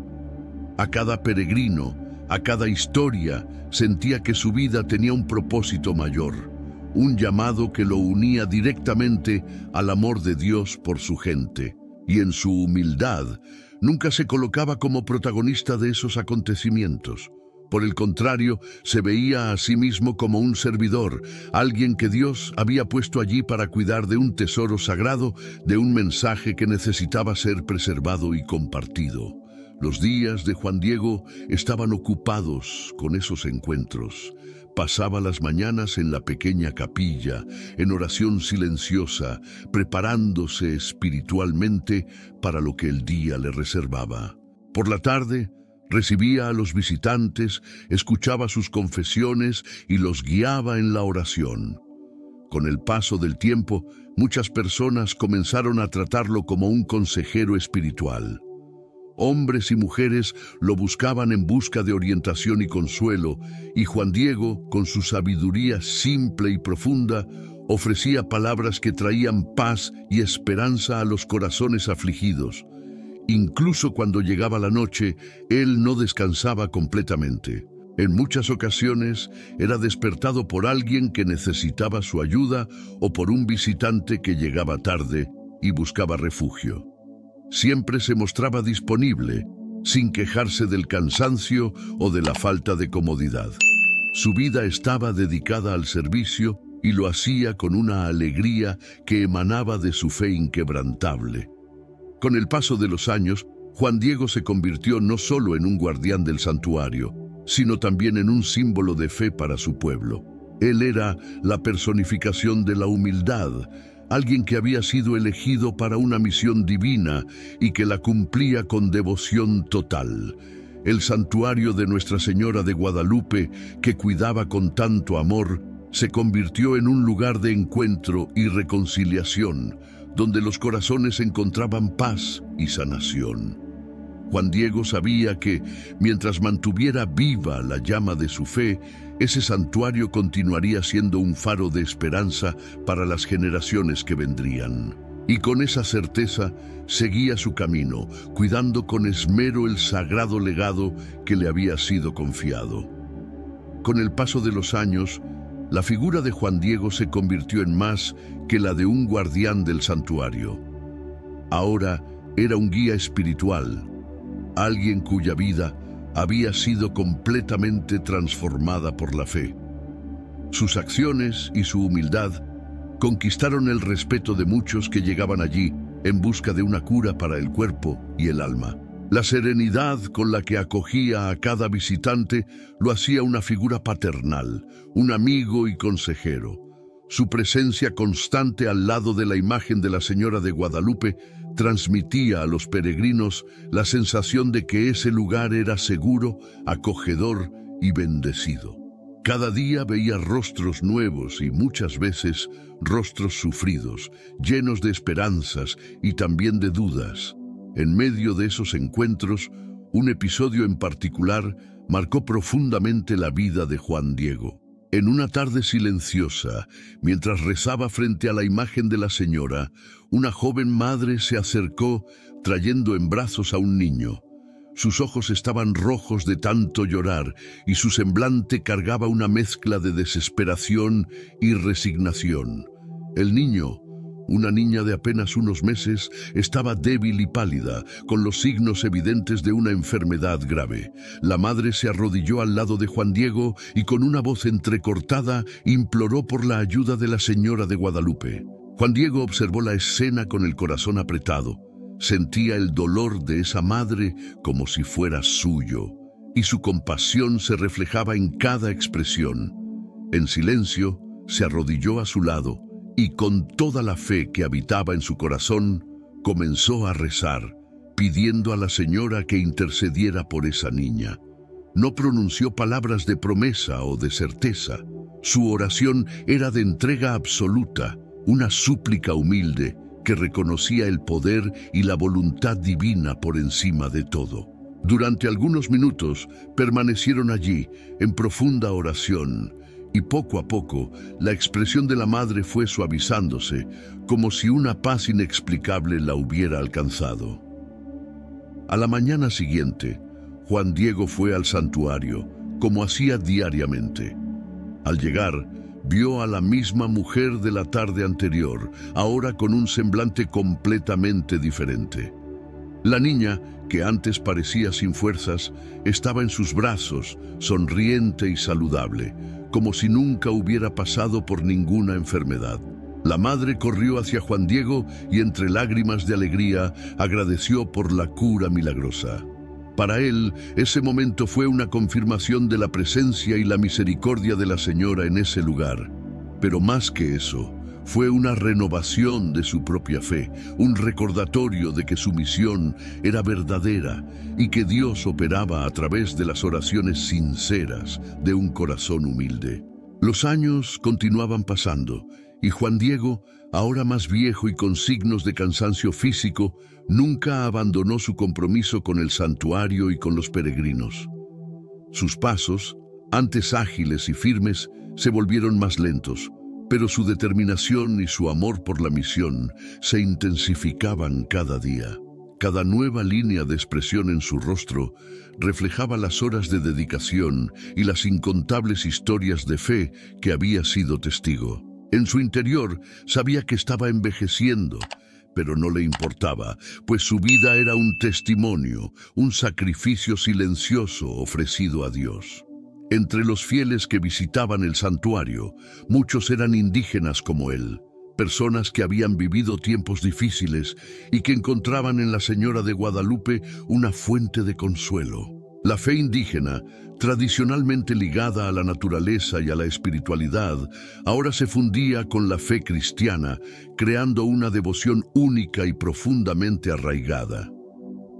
A cada peregrino, a cada historia, sentía que su vida tenía un propósito mayor, un llamado que lo unía directamente al amor de Dios por su gente, y en su humildad, nunca se colocaba como protagonista de esos acontecimientos. Por el contrario, se veía a sí mismo como un servidor, alguien que Dios había puesto allí para cuidar de un tesoro sagrado, de un mensaje que necesitaba ser preservado y compartido. Los días de Juan Diego estaban ocupados con esos encuentros. Pasaba las mañanas en la pequeña capilla, en oración silenciosa, preparándose espiritualmente para lo que el día le reservaba. Por la tarde, recibía a los visitantes, escuchaba sus confesiones y los guiaba en la oración. Con el paso del tiempo, muchas personas comenzaron a tratarlo como un consejero espiritual. Hombres y mujeres lo buscaban en busca de orientación y consuelo, y Juan Diego, con su sabiduría simple y profunda, ofrecía palabras que traían paz y esperanza a los corazones afligidos. Incluso cuando llegaba la noche, él no descansaba completamente. En muchas ocasiones era despertado por alguien que necesitaba su ayuda o por un visitante que llegaba tarde y buscaba refugio. Siempre se mostraba disponible, sin quejarse del cansancio o de la falta de comodidad. Su vida estaba dedicada al servicio y lo hacía con una alegría que emanaba de su fe inquebrantable. Con el paso de los años, Juan Diego se convirtió no solo en un guardián del santuario, sino también en un símbolo de fe para su pueblo. Él era la personificación de la humildad, alguien que había sido elegido para una misión divina y que la cumplía con devoción total. El santuario de Nuestra Señora de Guadalupe, que cuidaba con tanto amor, se convirtió en un lugar de encuentro y reconciliación, donde los corazones encontraban paz y sanación. Juan Diego sabía que, mientras mantuviera viva la llama de su fe, ese santuario continuaría siendo un faro de esperanza para las generaciones que vendrían. Y con esa certeza seguía su camino, cuidando con esmero el sagrado legado que le había sido confiado. Con el paso de los años, la figura de Juan Diego se convirtió en más que la de un guardián del santuario. Ahora era un guía espiritual, alguien cuya vida había sido completamente transformada por la fe. Sus acciones y su humildad conquistaron el respeto de muchos que llegaban allí en busca de una cura para el cuerpo y el alma. La serenidad con la que acogía a cada visitante lo hacía una figura paternal, un amigo y consejero. Su presencia constante al lado de la imagen de la Señora de Guadalupe transmitía a los peregrinos la sensación de que ese lugar era seguro, acogedor y bendecido. Cada día veía rostros nuevos y muchas veces rostros sufridos, llenos de esperanzas y también de dudas. En medio de esos encuentros, un episodio en particular marcó profundamente la vida de Juan Diego. En una tarde silenciosa, mientras rezaba frente a la imagen de la Señora, una joven madre se acercó trayendo en brazos a un niño. Sus ojos estaban rojos de tanto llorar y su semblante cargaba una mezcla de desesperación y resignación. El niño, una niña de apenas unos meses, estaba débil y pálida, con los signos evidentes de una enfermedad grave. La madre se arrodilló al lado de Juan Diego y con una voz entrecortada imploró por la ayuda de la Señora de Guadalupe. Juan Diego observó la escena con el corazón apretado. Sentía el dolor de esa madre como si fuera suyo, y su compasión se reflejaba en cada expresión. En silencio, se arrodilló a su lado y con toda la fe que habitaba en su corazón, comenzó a rezar, pidiendo a la Señora que intercediera por esa niña. No pronunció palabras de promesa o de certeza. Su oración era de entrega absoluta, una súplica humilde que reconocía el poder y la voluntad divina por encima de todo. Durante algunos minutos permanecieron allí, en profunda oración, y poco a poco la expresión de la madre fue suavizándose, como si una paz inexplicable la hubiera alcanzado. A la mañana siguiente, Juan Diego fue al santuario, como hacía diariamente. Al llegar, vio a la misma mujer de la tarde anterior, ahora con un semblante completamente diferente. La niña, que antes parecía sin fuerzas, estaba en sus brazos, sonriente y saludable, como si nunca hubiera pasado por ninguna enfermedad. La madre corrió hacia Juan Diego y entre lágrimas de alegría agradeció por la cura milagrosa. Para él, ese momento fue una confirmación de la presencia y la misericordia de la Señora en ese lugar. Pero más que eso, fue una renovación de su propia fe, un recordatorio de que su misión era verdadera y que Dios operaba a través de las oraciones sinceras de un corazón humilde. Los años continuaban pasando y Juan Diego ahora más viejo y con signos de cansancio físico, nunca abandonó su compromiso con el santuario y con los peregrinos. Sus pasos, antes ágiles y firmes, se volvieron más lentos, pero su determinación y su amor por la misión se intensificaban cada día. Cada nueva línea de expresión en su rostro reflejaba las horas de dedicación y las incontables historias de fe que había sido testigo. En su interior sabía que estaba envejeciendo, pero no le importaba, pues su vida era un testimonio, un sacrificio silencioso ofrecido a Dios. Entre los fieles que visitaban el santuario, muchos eran indígenas como él, personas que habían vivido tiempos difíciles y que encontraban en la Señora de Guadalupe una fuente de consuelo. La fe indígena, tradicionalmente ligada a la naturaleza y a la espiritualidad, ahora se fundía con la fe cristiana, creando una devoción única y profundamente arraigada.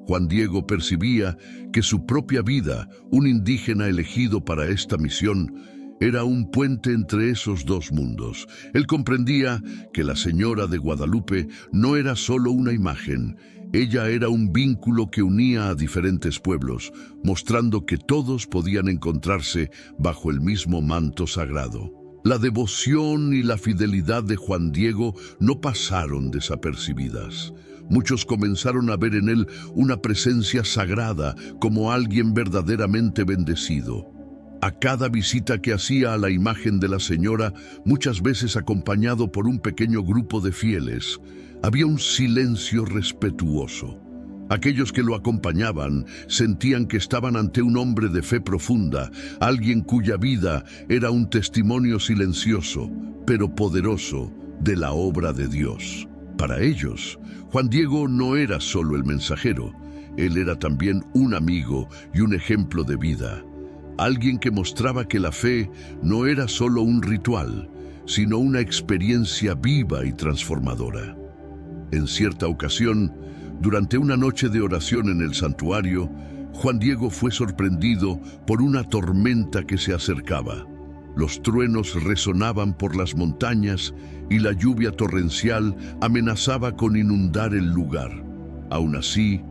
Juan Diego percibía que su propia vida, un indígena elegido para esta misión, era un puente entre esos dos mundos. Él comprendía que la Señora de Guadalupe no era solo una imagen, ella era un vínculo que unía a diferentes pueblos, mostrando que todos podían encontrarse bajo el mismo manto sagrado. La devoción y la fidelidad de Juan Diego no pasaron desapercibidas. Muchos comenzaron a ver en él una presencia sagrada, como alguien verdaderamente bendecido. A cada visita que hacía a la imagen de la Señora, muchas veces acompañado por un pequeño grupo de fieles, había un silencio respetuoso. Aquellos que lo acompañaban sentían que estaban ante un hombre de fe profunda, alguien cuya vida era un testimonio silencioso, pero poderoso, de la obra de Dios. Para ellos, Juan Diego no era solo el mensajero, él era también un amigo y un ejemplo de vida. Alguien que mostraba que la fe no era solo un ritual, sino una experiencia viva y transformadora. En cierta ocasión, durante una noche de oración en el santuario, Juan Diego fue sorprendido por una tormenta que se acercaba. Los truenos resonaban por las montañas y la lluvia torrencial amenazaba con inundar el lugar. Aún así,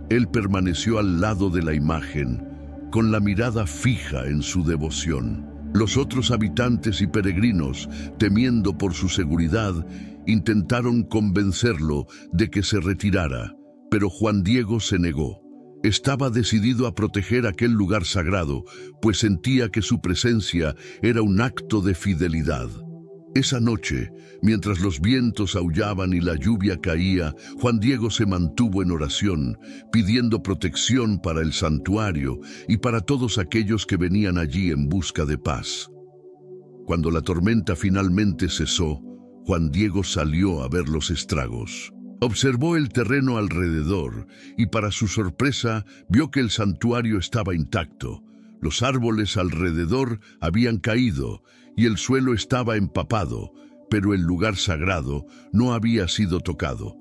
él permaneció al lado de la imagen, con la mirada fija en su devoción. Los otros habitantes y peregrinos, temiendo por su seguridad, intentaron convencerlo de que se retirara, pero Juan Diego se negó. Estaba decidido a proteger aquel lugar sagrado, pues sentía que su presencia era un acto de fidelidad. Esa noche, mientras los vientos aullaban y la lluvia caía, Juan Diego se mantuvo en oración, pidiendo protección para el santuario y para todos aquellos que venían allí en busca de paz. Cuando la tormenta finalmente cesó, Juan Diego salió a ver los estragos. Observó el terreno alrededor y, para su sorpresa, vio que el santuario estaba intacto. Los árboles alrededor habían caído y el suelo estaba empapado, pero el lugar sagrado no había sido tocado.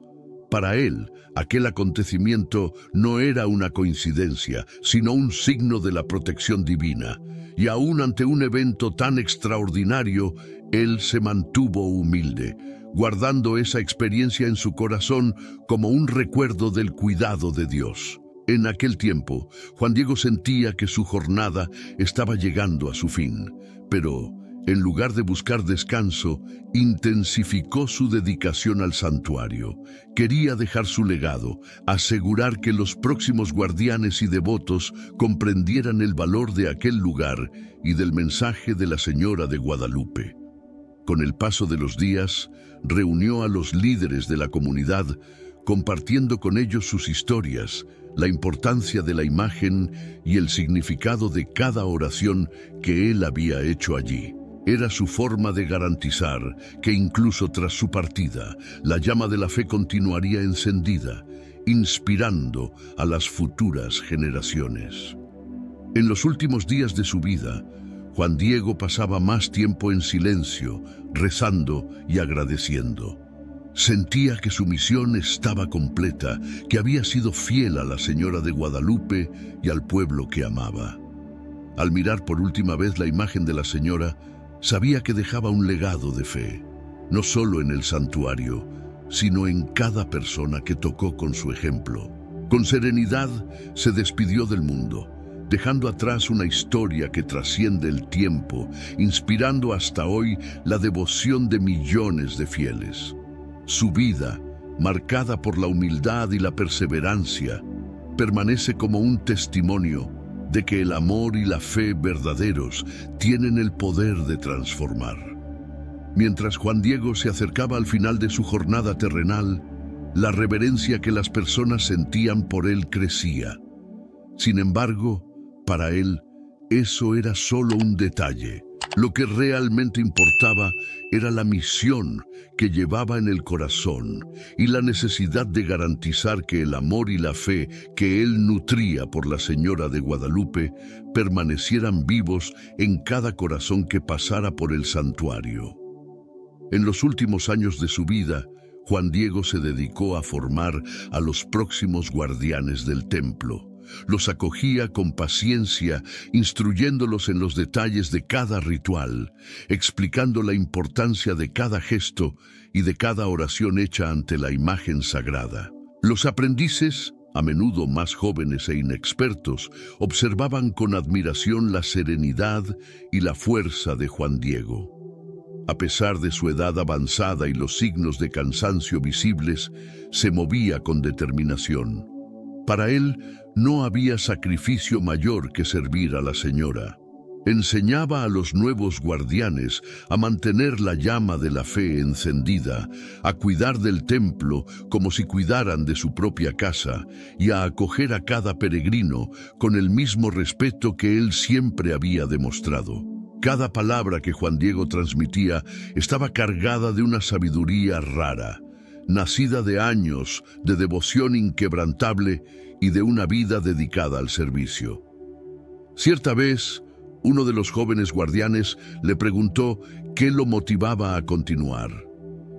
Para él, aquel acontecimiento no era una coincidencia, sino un signo de la protección divina. Y aún ante un evento tan extraordinario, él se mantuvo humilde, guardando esa experiencia en su corazón como un recuerdo del cuidado de Dios. En aquel tiempo, Juan Diego sentía que su jornada estaba llegando a su fin, pero en lugar de buscar descanso, intensificó su dedicación al santuario. Quería dejar su legado, asegurar que los próximos guardianes y devotos comprendieran el valor de aquel lugar y del mensaje de la Señora de Guadalupe. Con el paso de los días, reunió a los líderes de la comunidad, compartiendo con ellos sus historias, la importancia de la imagen y el significado de cada oración que él había hecho allí. Era su forma de garantizar que incluso tras su partida, la llama de la fe continuaría encendida, inspirando a las futuras generaciones. En los últimos días de su vida, Juan Diego pasaba más tiempo en silencio, rezando y agradeciendo. Sentía que su misión estaba completa, que había sido fiel a la Señora de Guadalupe y al pueblo que amaba. Al mirar por última vez la imagen de la Señora, sabía que dejaba un legado de fe. no solo en el santuario, sino en cada persona que tocó con su ejemplo. Con serenidad se despidió del mundo, dejando atrás una historia que trasciende el tiempo, inspirando hasta hoy la devoción de millones de fieles. Su vida, marcada por la humildad y la perseverancia, permanece como un testimonio de que el amor y la fe verdaderos tienen el poder de transformar. Mientras Juan Diego se acercaba al final de su jornada terrenal, la reverencia que las personas sentían por él crecía. Sin embargo, para él, eso era solo un detalle. Lo que realmente importaba era la misión que llevaba en el corazón y la necesidad de garantizar que el amor y la fe que él nutría por la Señora de Guadalupe permanecieran vivos en cada corazón que pasara por el santuario. En los últimos años de su vida, Juan Diego se dedicó a formar a los próximos guardianes del templo. Los acogía con paciencia, instruyéndolos en los detalles de cada ritual, explicando la importancia de cada gesto y de cada oración hecha ante la imagen sagrada. Los aprendices, a menudo más jóvenes e inexpertos, observaban con admiración la serenidad y la fuerza de Juan Diego. A pesar de su edad avanzada y los signos de cansancio visibles, se movía con determinación. Para él no había sacrificio mayor que servir a la Señora. Enseñaba a los nuevos guardianes a mantener la llama de la fe encendida, a cuidar del templo como si cuidaran de su propia casa y a acoger a cada peregrino con el mismo respeto que él siempre había demostrado. Cada palabra que Juan Diego transmitía estaba cargada de una sabiduría rara, nacida de años de devoción inquebrantable y de una vida dedicada al servicio. Cierta vez, uno de los jóvenes guardianes le preguntó qué lo motivaba a continuar.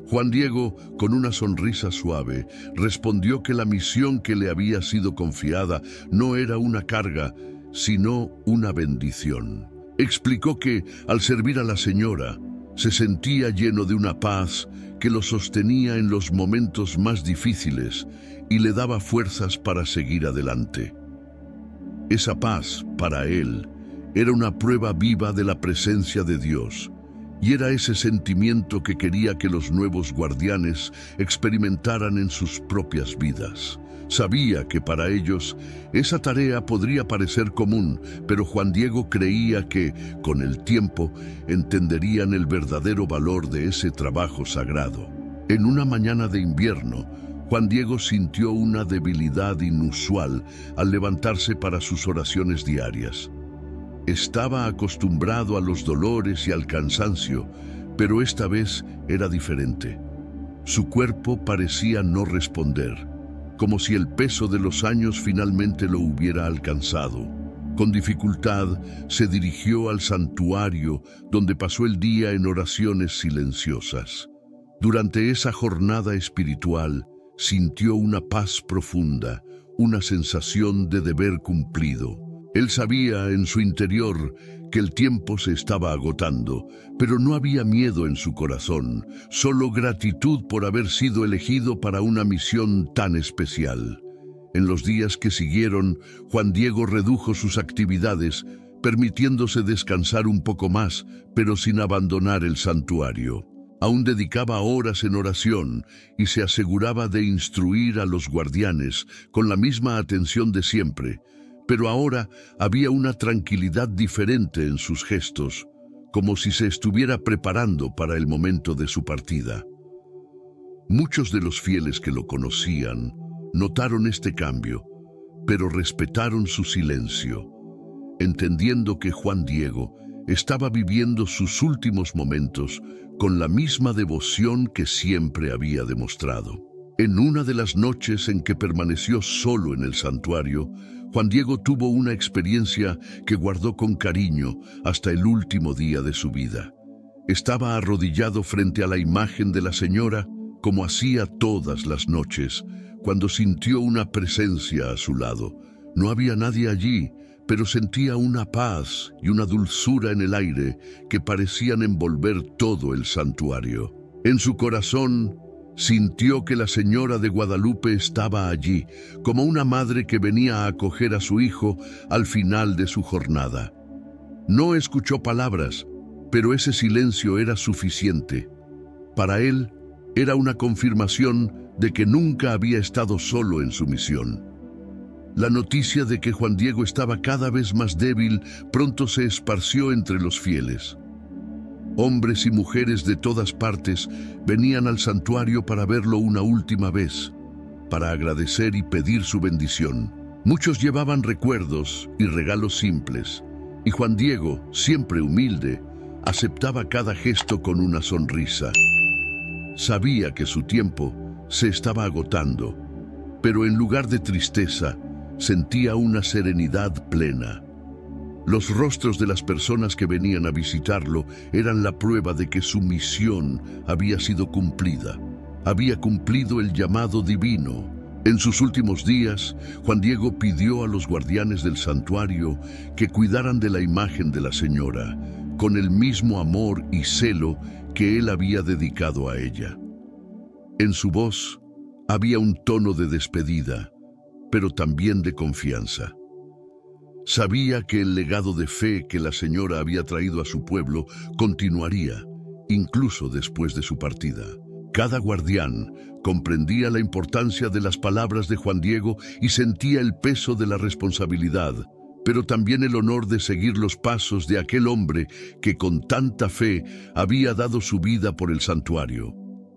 Juan Diego, con una sonrisa suave, respondió que la misión que le había sido confiada no era una carga, sino una bendición. Explicó que, al servir a la Señora, se sentía lleno de una paz que lo sostenía en los momentos más difíciles y le daba fuerzas para seguir adelante. Esa paz, para él, era una prueba viva de la presencia de Dios, y era ese sentimiento que quería que los nuevos guardianes experimentaran en sus propias vidas. Sabía que para ellos esa tarea podría parecer común, pero Juan Diego creía que, con el tiempo, entenderían el verdadero valor de ese trabajo sagrado. En una mañana de invierno, Juan Diego sintió una debilidad inusual al levantarse para sus oraciones diarias. Estaba acostumbrado a los dolores y al cansancio, pero esta vez era diferente. Su cuerpo parecía no responder, como si el peso de los años finalmente lo hubiera alcanzado. Con dificultad se dirigió al santuario, donde pasó el día en oraciones silenciosas. Durante esa jornada espiritual, sintió una paz profunda, una sensación de deber cumplido. Él sabía en su interior que el tiempo se estaba agotando, pero no había miedo en su corazón, solo gratitud por haber sido elegido para una misión tan especial. En los días que siguieron, Juan Diego redujo sus actividades, permitiéndose descansar un poco más, pero sin abandonar el santuario. Aún dedicaba horas en oración y se aseguraba de instruir a los guardianes con la misma atención de siempre, pero ahora había una tranquilidad diferente en sus gestos, como si se estuviera preparando para el momento de su partida. Muchos de los fieles que lo conocían notaron este cambio, pero respetaron su silencio, entendiendo que Juan Diego estaba viviendo sus últimos momentos con la misma devoción que siempre había demostrado. En una de las noches en que permaneció solo en el santuario, Juan Diego tuvo una experiencia que guardó con cariño hasta el último día de su vida. Estaba arrodillado frente a la imagen de la Señora, como hacía todas las noches, cuando sintió una presencia a su lado. No había nadie allí, pero sentía una paz y una dulzura en el aire que parecían envolver todo el santuario. En su corazón sintió que la señora de Guadalupe estaba allí, como una madre que venía a acoger a su hijo al final de su jornada. No escuchó palabras, pero ese silencio era suficiente. Para él, era una confirmación de que nunca había estado solo en su misión. La noticia de que Juan Diego estaba cada vez más débil pronto se esparció entre los fieles. Hombres y mujeres de todas partes venían al santuario para verlo una última vez, para agradecer y pedir su bendición. Muchos llevaban recuerdos y regalos simples, y Juan Diego, siempre humilde, aceptaba cada gesto con una sonrisa. Sabía que su tiempo se estaba agotando, pero en lugar de tristeza, sentía una serenidad plena. Los rostros de las personas que venían a visitarlo eran la prueba de que su misión había sido cumplida. Había cumplido el llamado divino. En sus últimos días, Juan Diego pidió a los guardianes del santuario que cuidaran de la imagen de la señora, con el mismo amor y celo que él había dedicado a ella. En su voz había un tono de despedida, pero también de confianza. Sabía que el legado de fe que la señora había traído a su pueblo continuaría, incluso después de su partida. Cada guardián comprendía la importancia de las palabras de Juan Diego y sentía el peso de la responsabilidad, pero también el honor de seguir los pasos de aquel hombre que con tanta fe había dado su vida por el santuario.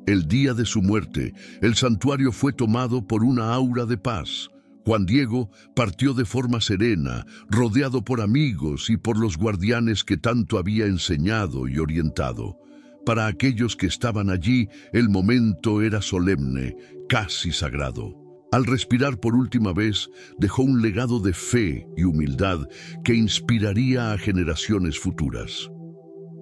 El día de su muerte, el santuario fue tomado por una aura de paz. Juan Diego partió de forma serena, rodeado por amigos y por los guardianes que tanto había enseñado y orientado. Para aquellos que estaban allí, el momento era solemne, casi sagrado. Al respirar por última vez, dejó un legado de fe y humildad que inspiraría a generaciones futuras.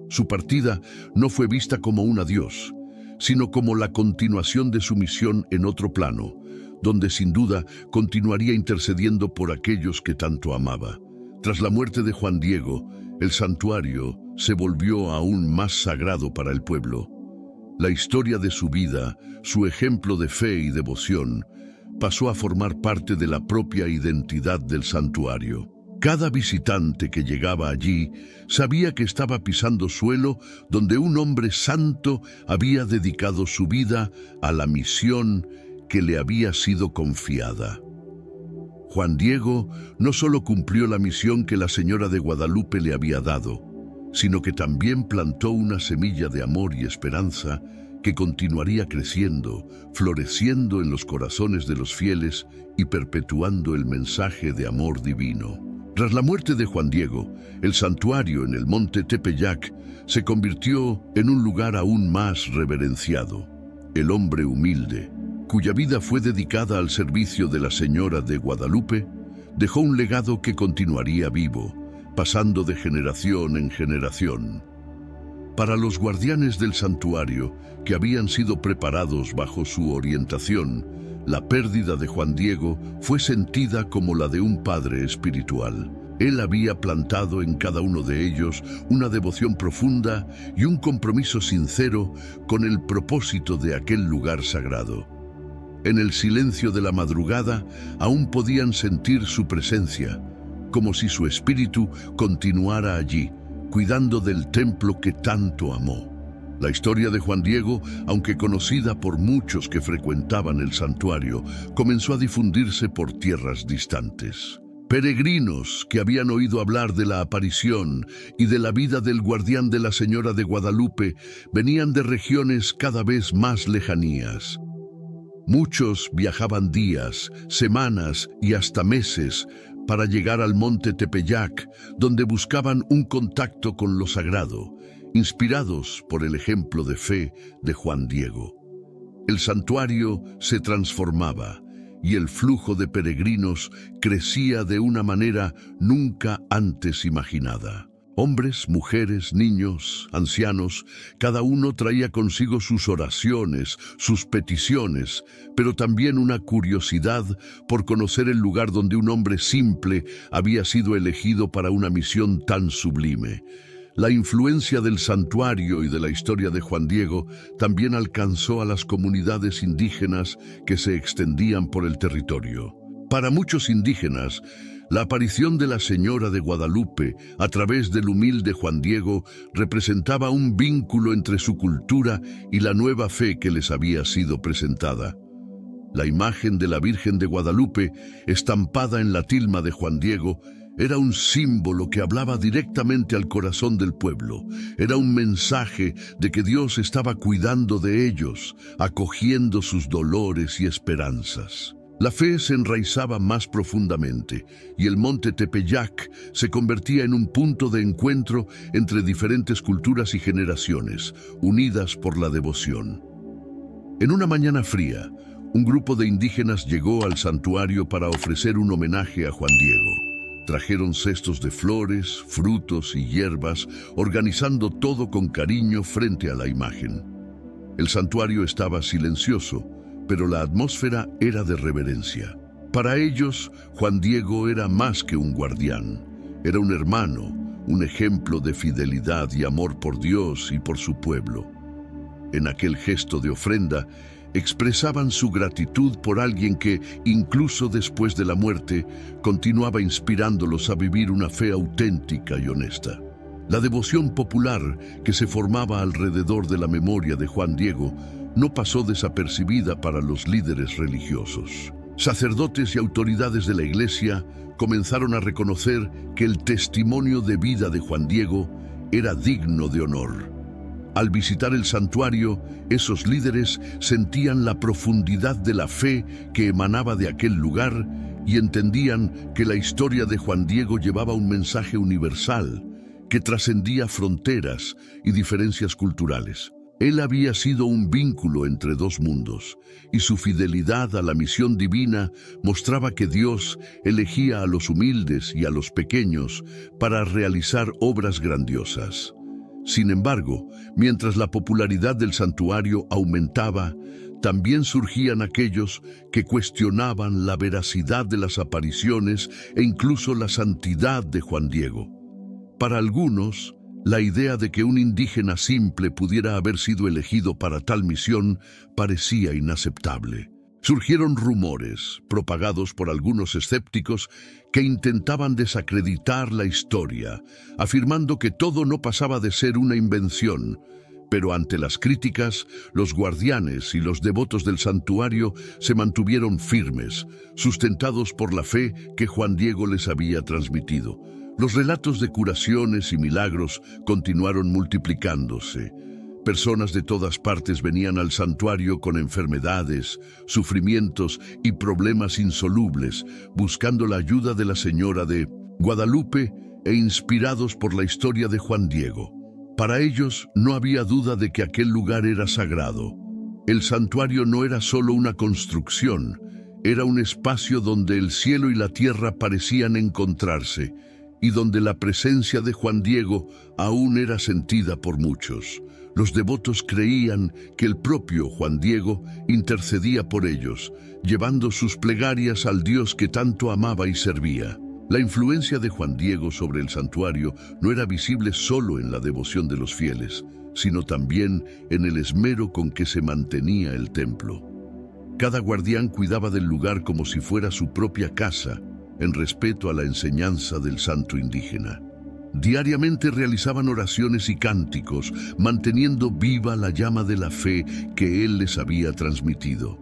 Su partida no fue vista como un adiós, sino como la continuación de su misión en otro plano, donde sin duda continuaría intercediendo por aquellos que tanto amaba. Tras la muerte de Juan Diego, el santuario se volvió aún más sagrado para el pueblo. La historia de su vida, su ejemplo de fe y devoción, pasó a formar parte de la propia identidad del santuario. Cada visitante que llegaba allí sabía que estaba pisando suelo donde un hombre santo había dedicado su vida a la misión que le había sido confiada. Juan Diego no solo cumplió la misión que la señora de Guadalupe le había dado, sino que también plantó una semilla de amor y esperanza que continuaría creciendo, floreciendo en los corazones de los fieles y perpetuando el mensaje de amor divino. Tras la muerte de Juan Diego, el santuario en el monte Tepeyac se convirtió en un lugar aún más reverenciado. El hombre humilde, cuya vida fue dedicada al servicio de la señora de Guadalupe, dejó un legado que continuaría vivo, pasando de generación en generación. Para los guardianes del santuario, que habían sido preparados bajo su orientación, la pérdida de Juan Diego fue sentida como la de un padre espiritual. Él había plantado en cada uno de ellos una devoción profunda y un compromiso sincero con el propósito de aquel lugar sagrado. En el silencio de la madrugada aún podían sentir su presencia, como si su espíritu continuara allí, cuidando del templo que tanto amó. La historia de Juan Diego, aunque conocida por muchos que frecuentaban el santuario, comenzó a difundirse por tierras distantes. Peregrinos que habían oído hablar de la aparición y de la vida del guardián de la señora de Guadalupe venían de regiones cada vez más lejanías. Muchos viajaban días, semanas y hasta meses para llegar al monte Tepeyac, donde buscaban un contacto con lo sagrado, inspirados por el ejemplo de fe de Juan Diego. El santuario se transformaba y el flujo de peregrinos crecía de una manera nunca antes imaginada. Hombres, mujeres, niños, ancianos, cada uno traía consigo sus oraciones, sus peticiones, pero también una curiosidad por conocer el lugar donde un hombre simple había sido elegido para una misión tan sublime. La influencia del santuario y de la historia de Juan Diego también alcanzó a las comunidades indígenas que se extendían por el territorio. Para muchos indígenas, la aparición de la Señora de Guadalupe a través del humilde Juan Diego representaba un vínculo entre su cultura y la nueva fe que les había sido presentada. La imagen de la Virgen de Guadalupe, estampada en la tilma de Juan Diego, era un símbolo que hablaba directamente al corazón del pueblo. Era un mensaje de que Dios estaba cuidando de ellos, acogiendo sus dolores y esperanzas. La fe se enraizaba más profundamente y el monte Tepeyac se convertía en un punto de encuentro entre diferentes culturas y generaciones, unidas por la devoción. En una mañana fría, un grupo de indígenas llegó al santuario para ofrecer un homenaje a Juan Diego. Trajeron cestos de flores, frutos y hierbas, organizando todo con cariño frente a la imagen. El santuario estaba silencioso, pero la atmósfera era de reverencia. Para ellos, Juan Diego era más que un guardián. Era un hermano, un ejemplo de fidelidad y amor por Dios y por su pueblo. En aquel gesto de ofrenda, expresaban su gratitud por alguien que, incluso después de la muerte, continuaba inspirándolos a vivir una fe auténtica y honesta. La devoción popular que se formaba alrededor de la memoria de Juan Diego no pasó desapercibida para los líderes religiosos. Sacerdotes y autoridades de la Iglesia comenzaron a reconocer que el testimonio de vida de Juan Diego era digno de honor. Al visitar el santuario, esos líderes sentían la profundidad de la fe que emanaba de aquel lugar y entendían que la historia de Juan Diego llevaba un mensaje universal que trascendía fronteras y diferencias culturales. Él había sido un vínculo entre dos mundos, y su fidelidad a la misión divina mostraba que Dios elegía a los humildes y a los pequeños para realizar obras grandiosas. Sin embargo, mientras la popularidad del santuario aumentaba, también surgían aquellos que cuestionaban la veracidad de las apariciones e incluso la santidad de Juan Diego. Para algunos, la idea de que un indígena simple pudiera haber sido elegido para tal misión parecía inaceptable. Surgieron rumores, propagados por algunos escépticos, que intentaban desacreditar la historia, afirmando que todo no pasaba de ser una invención. Pero ante las críticas, los guardianes y los devotos del santuario se mantuvieron firmes, sustentados por la fe que Juan Diego les había transmitido. Los relatos de curaciones y milagros continuaron multiplicándose. Personas de todas partes venían al santuario con enfermedades, sufrimientos y problemas insolubles, buscando la ayuda de la Señora de Guadalupe e inspirados por la historia de Juan Diego. Para ellos no había duda de que aquel lugar era sagrado. El santuario no era solo una construcción, era un espacio donde el cielo y la tierra parecían encontrarse, y donde la presencia de Juan Diego aún era sentida por muchos. Los devotos creían que el propio Juan Diego intercedía por ellos, llevando sus plegarias al Dios que tanto amaba y servía. La influencia de Juan Diego sobre el santuario no era visible solo en la devoción de los fieles, sino también en el esmero con que se mantenía el templo. Cada guardián cuidaba del lugar como si fuera su propia casa, en respeto a la enseñanza del santo indígena. Diariamente realizaban oraciones y cánticos, manteniendo viva la llama de la fe que él les había transmitido.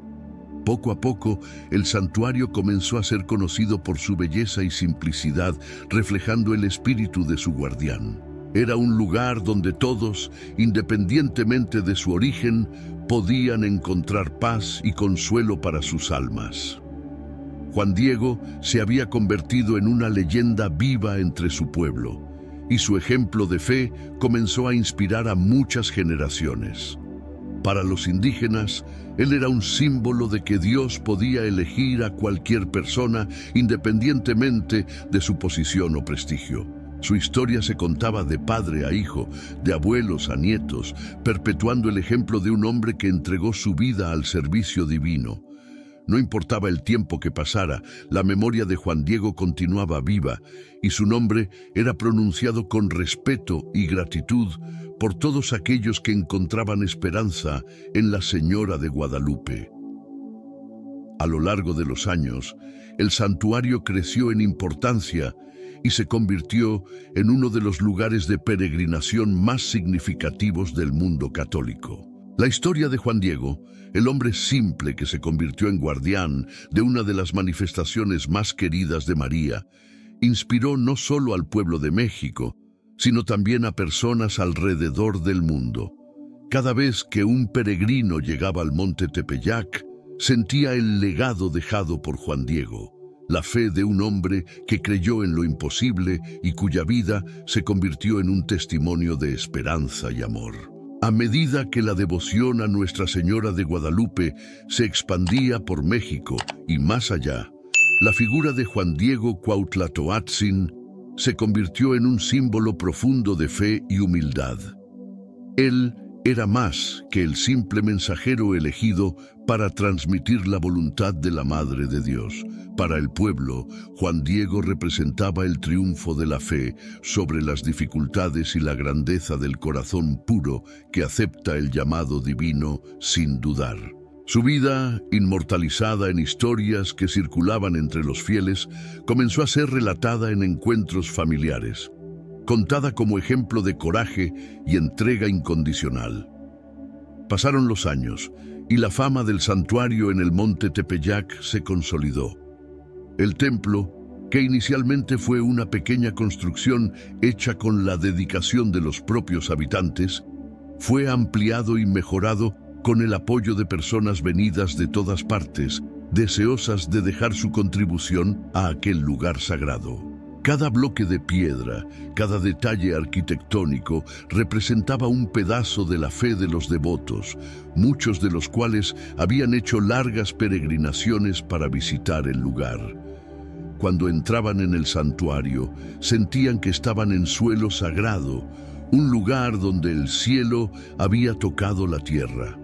Poco a poco, el santuario comenzó a ser conocido por su belleza y simplicidad, reflejando el espíritu de su guardián. Era un lugar donde todos, independientemente de su origen, podían encontrar paz y consuelo para sus almas. Juan Diego se había convertido en una leyenda viva entre su pueblo, y su ejemplo de fe comenzó a inspirar a muchas generaciones. Para los indígenas, él era un símbolo de que Dios podía elegir a cualquier persona independientemente de su posición o prestigio. Su historia se contaba de padre a hijo, de abuelos a nietos, perpetuando el ejemplo de un hombre que entregó su vida al servicio divino. No importaba el tiempo que pasara, la memoria de Juan Diego continuaba viva y su nombre era pronunciado con respeto y gratitud por todos aquellos que encontraban esperanza en la Señora de Guadalupe. A lo largo de los años, el santuario creció en importancia y se convirtió en uno de los lugares de peregrinación más significativos del mundo católico. La historia de Juan Diego, el hombre simple que se convirtió en guardián de una de las manifestaciones más queridas de María, inspiró no solo al pueblo de México, sino también a personas alrededor del mundo. Cada vez que un peregrino llegaba al monte Tepeyac, sentía el legado dejado por Juan Diego, la fe de un hombre que creyó en lo imposible y cuya vida se convirtió en un testimonio de esperanza y amor. A medida que la devoción a Nuestra Señora de Guadalupe se expandía por México y más allá, la figura de Juan Diego Cuauhtlatoatzin se convirtió en un símbolo profundo de fe y humildad. Él era más que el simple mensajero elegido para transmitir la voluntad de la Madre de Dios. Para el pueblo, Juan Diego representaba el triunfo de la fe sobre las dificultades y la grandeza del corazón puro que acepta el llamado divino sin dudar. Su vida, inmortalizada en historias que circulaban entre los fieles, comenzó a ser relatada en encuentros familiares, contada como ejemplo de coraje y entrega incondicional. Pasaron los años y la fama del santuario en el monte Tepeyac se consolidó. El templo, que inicialmente fue una pequeña construcción hecha con la dedicación de los propios habitantes, fue ampliado y mejorado con el apoyo de personas venidas de todas partes, deseosas de dejar su contribución a aquel lugar sagrado. Cada bloque de piedra, cada detalle arquitectónico representaba un pedazo de la fe de los devotos, muchos de los cuales habían hecho largas peregrinaciones para visitar el lugar. Cuando entraban en el santuario, sentían que estaban en suelo sagrado, un lugar donde el cielo había tocado la tierra.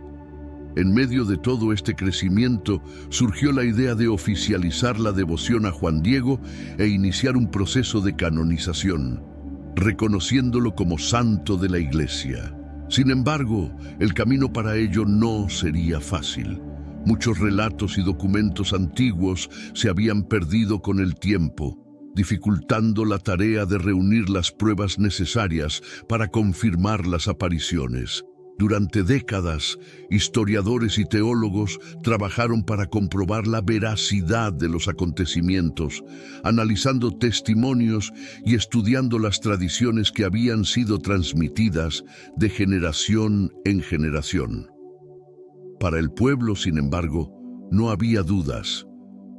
En medio de todo este crecimiento surgió la idea de oficializar la devoción a Juan Diego e iniciar un proceso de canonización, reconociéndolo como santo de la Iglesia. Sin embargo, el camino para ello no sería fácil. Muchos relatos y documentos antiguos se habían perdido con el tiempo, dificultando la tarea de reunir las pruebas necesarias para confirmar las apariciones. Durante décadas, historiadores y teólogos trabajaron para comprobar la veracidad de los acontecimientos, analizando testimonios y estudiando las tradiciones que habían sido transmitidas de generación en generación. Para el pueblo, sin embargo, no había dudas.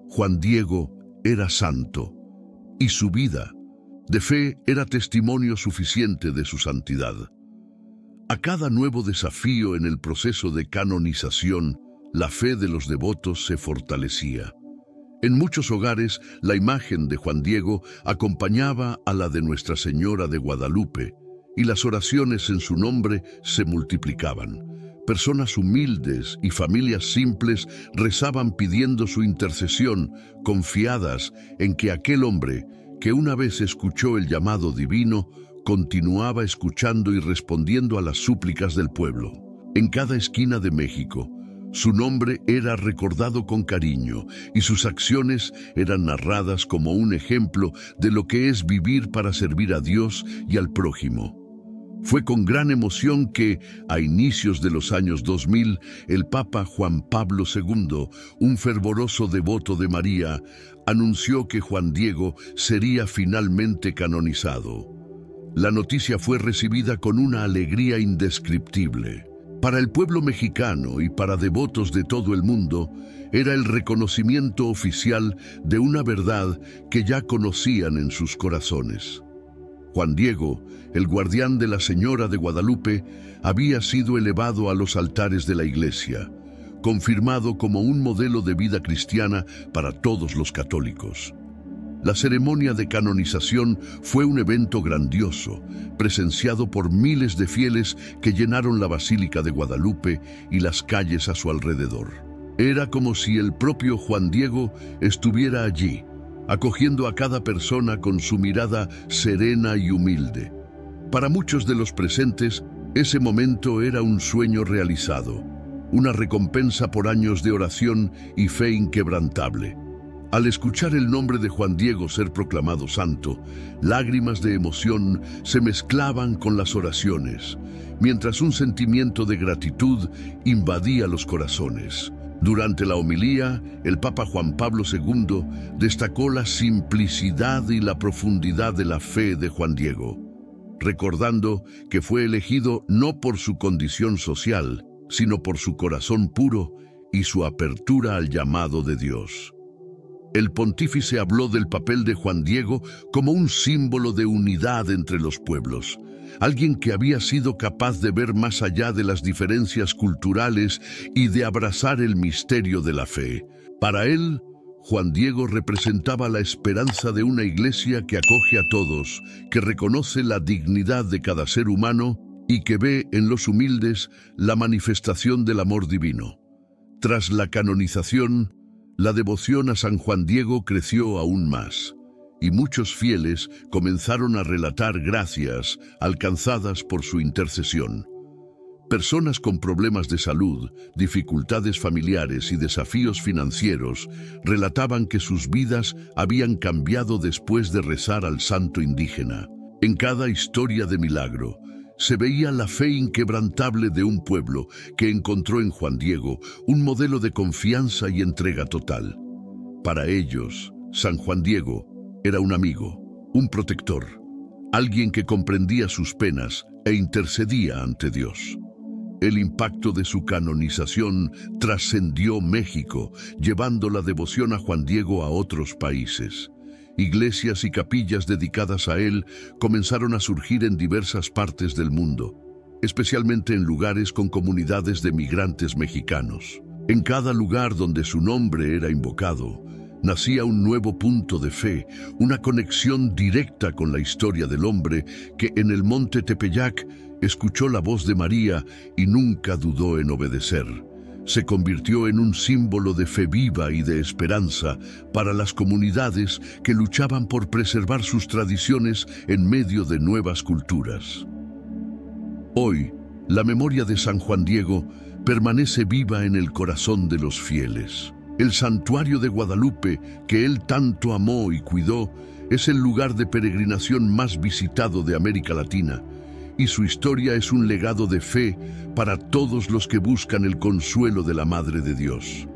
Juan Diego era santo, y su vida de fe era testimonio suficiente de su santidad. A cada nuevo desafío en el proceso de canonización, la fe de los devotos se fortalecía. En muchos hogares, la imagen de Juan Diego acompañaba a la de Nuestra Señora de Guadalupe, y las oraciones en su nombre se multiplicaban. Personas humildes y familias simples rezaban pidiendo su intercesión, confiadas en que aquel hombre, que una vez escuchó el llamado divino, continuaba escuchando y respondiendo a las súplicas del pueblo. En cada esquina de México, su nombre era recordado con cariño y sus acciones eran narradas como un ejemplo de lo que es vivir para servir a Dios y al prójimo. Fue con gran emoción que, a inicios de los años 2000, el Papa Juan Pablo II, un fervoroso devoto de María, anunció que Juan Diego sería finalmente canonizado. La noticia fue recibida con una alegría indescriptible. Para el pueblo mexicano y para devotos de todo el mundo, era el reconocimiento oficial de una verdad que ya conocían en sus corazones. Juan Diego, el guardián de la Señora de Guadalupe, había sido elevado a los altares de la Iglesia, confirmado como un modelo de vida cristiana para todos los católicos. La ceremonia de canonización fue un evento grandioso, presenciado por miles de fieles que llenaron la Basílica de Guadalupe y las calles a su alrededor. Era como si el propio Juan Diego estuviera allí, acogiendo a cada persona con su mirada serena y humilde. Para muchos de los presentes, ese momento era un sueño realizado, una recompensa por años de oración y fe inquebrantable. Al escuchar el nombre de Juan Diego ser proclamado santo, lágrimas de emoción se mezclaban con las oraciones, mientras un sentimiento de gratitud invadía los corazones. Durante la homilía, el Papa Juan Pablo II destacó la simplicidad y la profundidad de la fe de Juan Diego, recordando que fue elegido no por su condición social, sino por su corazón puro y su apertura al llamado de Dios. El pontífice habló del papel de Juan Diego como un símbolo de unidad entre los pueblos, alguien que había sido capaz de ver más allá de las diferencias culturales y de abrazar el misterio de la fe. Para él, Juan Diego representaba la esperanza de una iglesia que acoge a todos, que reconoce la dignidad de cada ser humano y que ve en los humildes la manifestación del amor divino. Tras la canonización, la devoción a San Juan Diego creció aún más, y muchos fieles comenzaron a relatar gracias alcanzadas por su intercesión. Personas con problemas de salud, dificultades familiares y desafíos financieros relataban que sus vidas habían cambiado después de rezar al santo indígena. En cada historia de milagro, se veía la fe inquebrantable de un pueblo que encontró en Juan Diego un modelo de confianza y entrega total. Para ellos, San Juan Diego era un amigo, un protector, alguien que comprendía sus penas e intercedía ante Dios. El impacto de su canonización trascendió México, llevando la devoción a Juan Diego a otros países. Iglesias y capillas dedicadas a él comenzaron a surgir en diversas partes del mundo, especialmente en lugares con comunidades de migrantes mexicanos. En cada lugar donde su nombre era invocado, nacía un nuevo punto de fe, una conexión directa con la historia del hombre que en el monte Tepeyac escuchó la voz de María y nunca dudó en obedecer. Se convirtió en un símbolo de fe viva y de esperanza para las comunidades que luchaban por preservar sus tradiciones en medio de nuevas culturas. Hoy, la memoria de San Juan Diego permanece viva en el corazón de los fieles. El santuario de Guadalupe, que él tanto amó y cuidó, es el lugar de peregrinación más visitado de América Latina, y su historia es un legado de fe para todos los que buscan el consuelo de la Madre de Dios.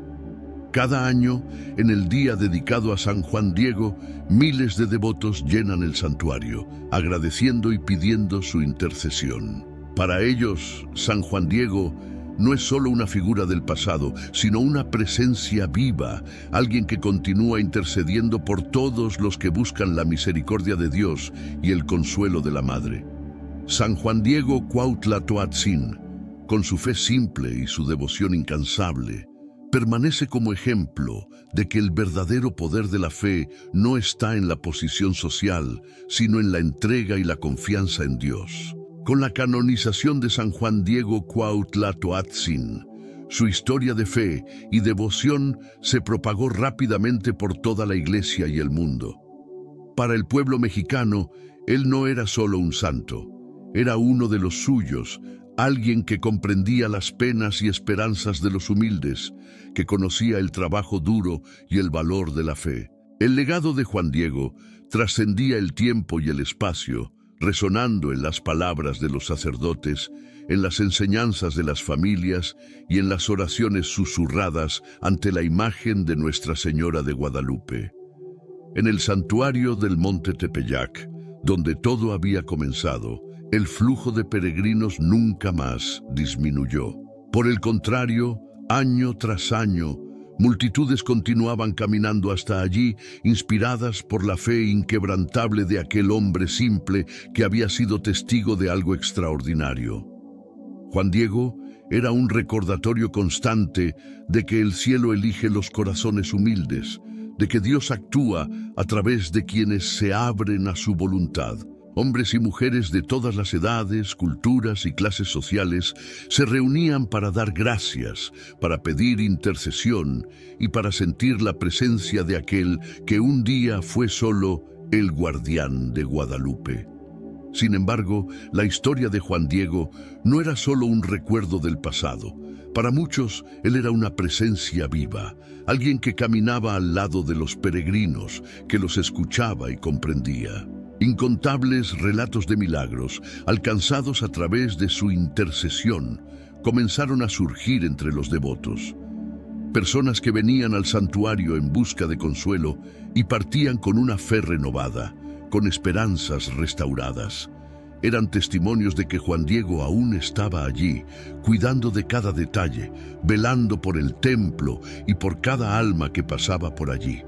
Cada año, en el día dedicado a San Juan Diego, miles de devotos llenan el santuario, agradeciendo y pidiendo su intercesión. Para ellos, San Juan Diego no es solo una figura del pasado, sino una presencia viva, alguien que continúa intercediendo por todos los que buscan la misericordia de Dios y el consuelo de la Madre. San Juan Diego Cuautla Toatzin, con su fe simple y su devoción incansable, permanece como ejemplo de que el verdadero poder de la fe no está en la posición social, sino en la entrega y la confianza en Dios. Con la canonización de San Juan Diego Cuautla Toatzin, su historia de fe y devoción se propagó rápidamente por toda la Iglesia y el mundo. Para el pueblo mexicano, él no era solo un santo, era uno de los suyos, alguien que comprendía las penas y esperanzas de los humildes, que conocía el trabajo duro y el valor de la fe. El legado de Juan Diego trascendía el tiempo y el espacio, resonando en las palabras de los sacerdotes, en las enseñanzas de las familias y en las oraciones susurradas ante la imagen de Nuestra Señora de Guadalupe. En el santuario del monte Tepeyac, donde todo había comenzado, el flujo de peregrinos nunca más disminuyó. Por el contrario, año tras año, multitudes continuaban caminando hasta allí, inspiradas por la fe inquebrantable de aquel hombre simple que había sido testigo de algo extraordinario. Juan Diego era un recordatorio constante de que el cielo elige los corazones humildes, de que Dios actúa a través de quienes se abren a su voluntad. Hombres y mujeres de todas las edades, culturas y clases sociales se reunían para dar gracias, para pedir intercesión y para sentir la presencia de aquel que un día fue solo el guardián de Guadalupe. Sin embargo, la historia de Juan Diego no era solo un recuerdo del pasado. Para muchos, él era una presencia viva, alguien que caminaba al lado de los peregrinos, que los escuchaba y comprendía. Incontables relatos de milagros, alcanzados a través de su intercesión, comenzaron a surgir entre los devotos. Personas que venían al santuario en busca de consuelo y partían con una fe renovada, con esperanzas restauradas. Eran testimonios de que Juan Diego aún estaba allí, cuidando de cada detalle, velando por el templo y por cada alma que pasaba por allí.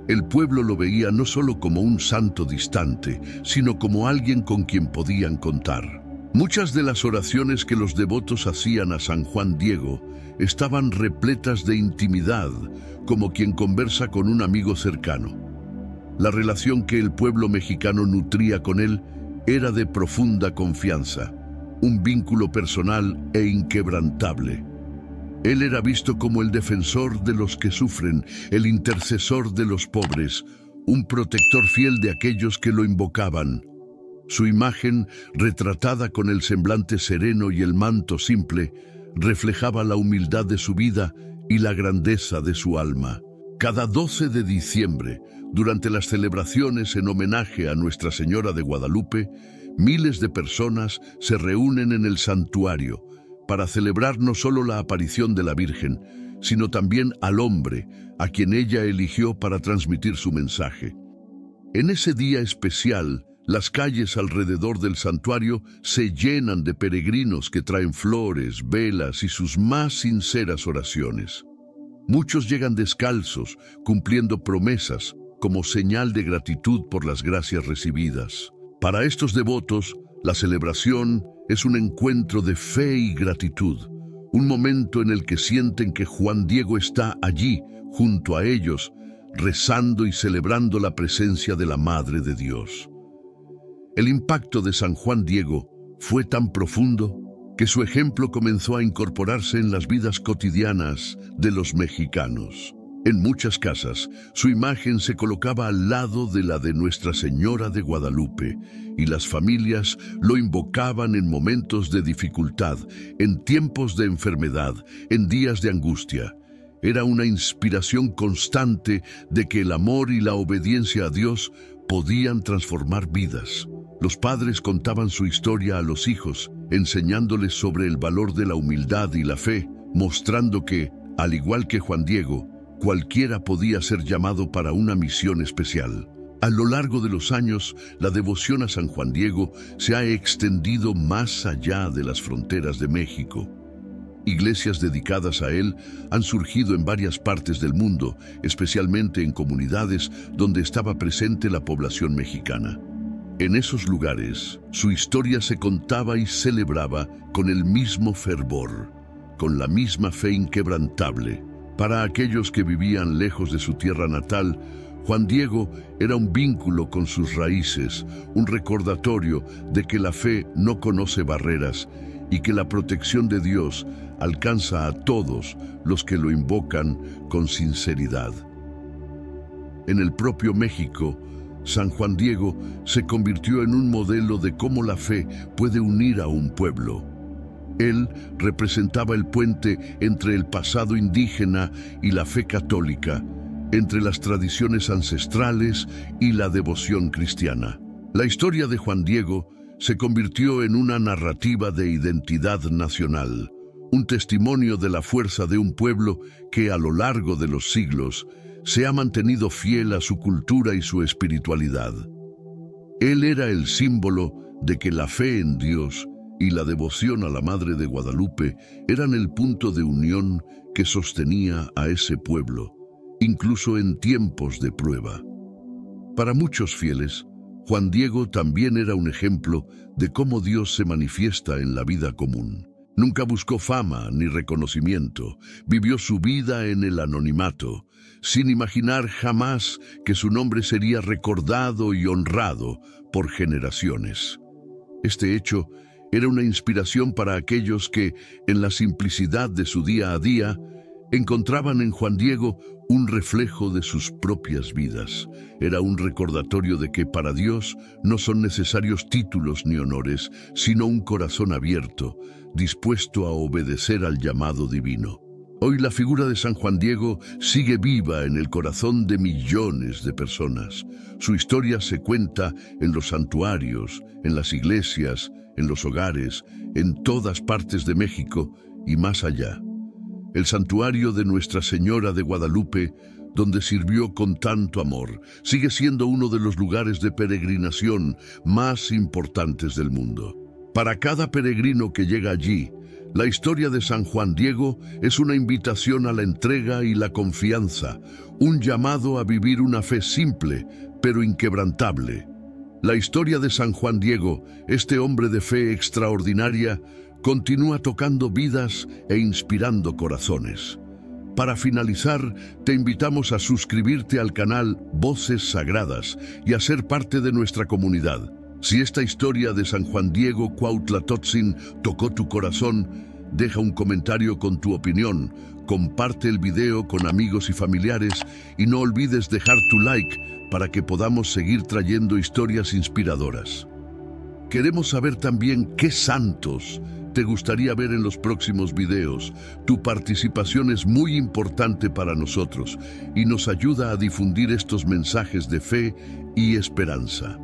El pueblo lo veía no solo como un santo distante, sino como alguien con quien podían contar. Muchas de las oraciones que los devotos hacían a San Juan Diego estaban repletas de intimidad, como quien conversa con un amigo cercano. La relación que el pueblo mexicano nutría con él era de profunda confianza, un vínculo personal e inquebrantable. Él era visto como el defensor de los que sufren, el intercesor de los pobres, un protector fiel de aquellos que lo invocaban. Su imagen, retratada con el semblante sereno y el manto simple, reflejaba la humildad de su vida y la grandeza de su alma. Cada 12 de diciembre, durante las celebraciones en homenaje a Nuestra Señora de Guadalupe, miles de personas se reúnen en el santuario para celebrar no solo la aparición de la Virgen, sino también al hombre, a quien ella eligió para transmitir su mensaje. En ese día especial, las calles alrededor del santuario se llenan de peregrinos que traen flores, velas y sus más sinceras oraciones. Muchos llegan descalzos, cumpliendo promesas, como señal de gratitud por las gracias recibidas. Para estos devotos, la celebración es un encuentro de fe y gratitud, un momento en el que sienten que Juan Diego está allí, junto a ellos, rezando y celebrando la presencia de la Madre de Dios. El impacto de San Juan Diego fue tan profundo que su ejemplo comenzó a incorporarse en las vidas cotidianas de los mexicanos. En muchas casas, su imagen se colocaba al lado de la de Nuestra Señora de Guadalupe, y las familias lo invocaban en momentos de dificultad, en tiempos de enfermedad, en días de angustia. Era una inspiración constante de que el amor y la obediencia a Dios podían transformar vidas. Los padres contaban su historia a los hijos, enseñándoles sobre el valor de la humildad y la fe, mostrando que, al igual que Juan Diego, cualquiera podía ser llamado para una misión especial. A lo largo de los años, la devoción a San Juan Diego se ha extendido más allá de las fronteras de México. Iglesias dedicadas a él han surgido en varias partes del mundo, especialmente en comunidades donde estaba presente la población mexicana. En esos lugares, su historia se contaba y celebraba con el mismo fervor, con la misma fe inquebrantable. Para aquellos que vivían lejos de su tierra natal, Juan Diego era un vínculo con sus raíces, un recordatorio de que la fe no conoce barreras y que la protección de Dios alcanza a todos los que lo invocan con sinceridad. En el propio México, San Juan Diego se convirtió en un modelo de cómo la fe puede unir a un pueblo. Él representaba el puente entre el pasado indígena y la fe católica, entre las tradiciones ancestrales y la devoción cristiana. La historia de Juan Diego se convirtió en una narrativa de identidad nacional, un testimonio de la fuerza de un pueblo que a lo largo de los siglos se ha mantenido fiel a su cultura y su espiritualidad. Él era el símbolo de que la fe en Dios y la devoción a la Madre de Guadalupe eran el punto de unión que sostenía a ese pueblo, incluso en tiempos de prueba. Para muchos fieles, Juan Diego también era un ejemplo de cómo Dios se manifiesta en la vida común. Nunca buscó fama ni reconocimiento, vivió su vida en el anonimato, sin imaginar jamás que su nombre sería recordado y honrado por generaciones. Este hecho era una inspiración para aquellos que, en la simplicidad de su día a día, encontraban en Juan Diego un reflejo de sus propias vidas. Era un recordatorio de que para Dios no son necesarios títulos ni honores, sino un corazón abierto, dispuesto a obedecer al llamado divino. Hoy la figura de San Juan Diego sigue viva en el corazón de millones de personas. Su historia se cuenta en los santuarios, en las iglesias, en los hogares, en todas partes de México y más allá. El santuario de Nuestra Señora de Guadalupe, donde sirvió con tanto amor, sigue siendo uno de los lugares de peregrinación más importantes del mundo. Para cada peregrino que llega allí, la historia de San Juan Diego es una invitación a la entrega y la confianza, un llamado a vivir una fe simple, pero inquebrantable. La historia de San Juan Diego, este hombre de fe extraordinaria, continúa tocando vidas e inspirando corazones. Para finalizar, te invitamos a suscribirte al canal Voces Sagradas y a ser parte de nuestra comunidad. Si esta historia de San Juan Diego Cuautla-Totzin tocó tu corazón, deja un comentario con tu opinión, comparte el video con amigos y familiares y no olvides dejar tu like para que podamos seguir trayendo historias inspiradoras. Queremos saber también qué santos te gustaría ver en los próximos videos. Tu participación es muy importante para nosotros y nos ayuda a difundir estos mensajes de fe y esperanza.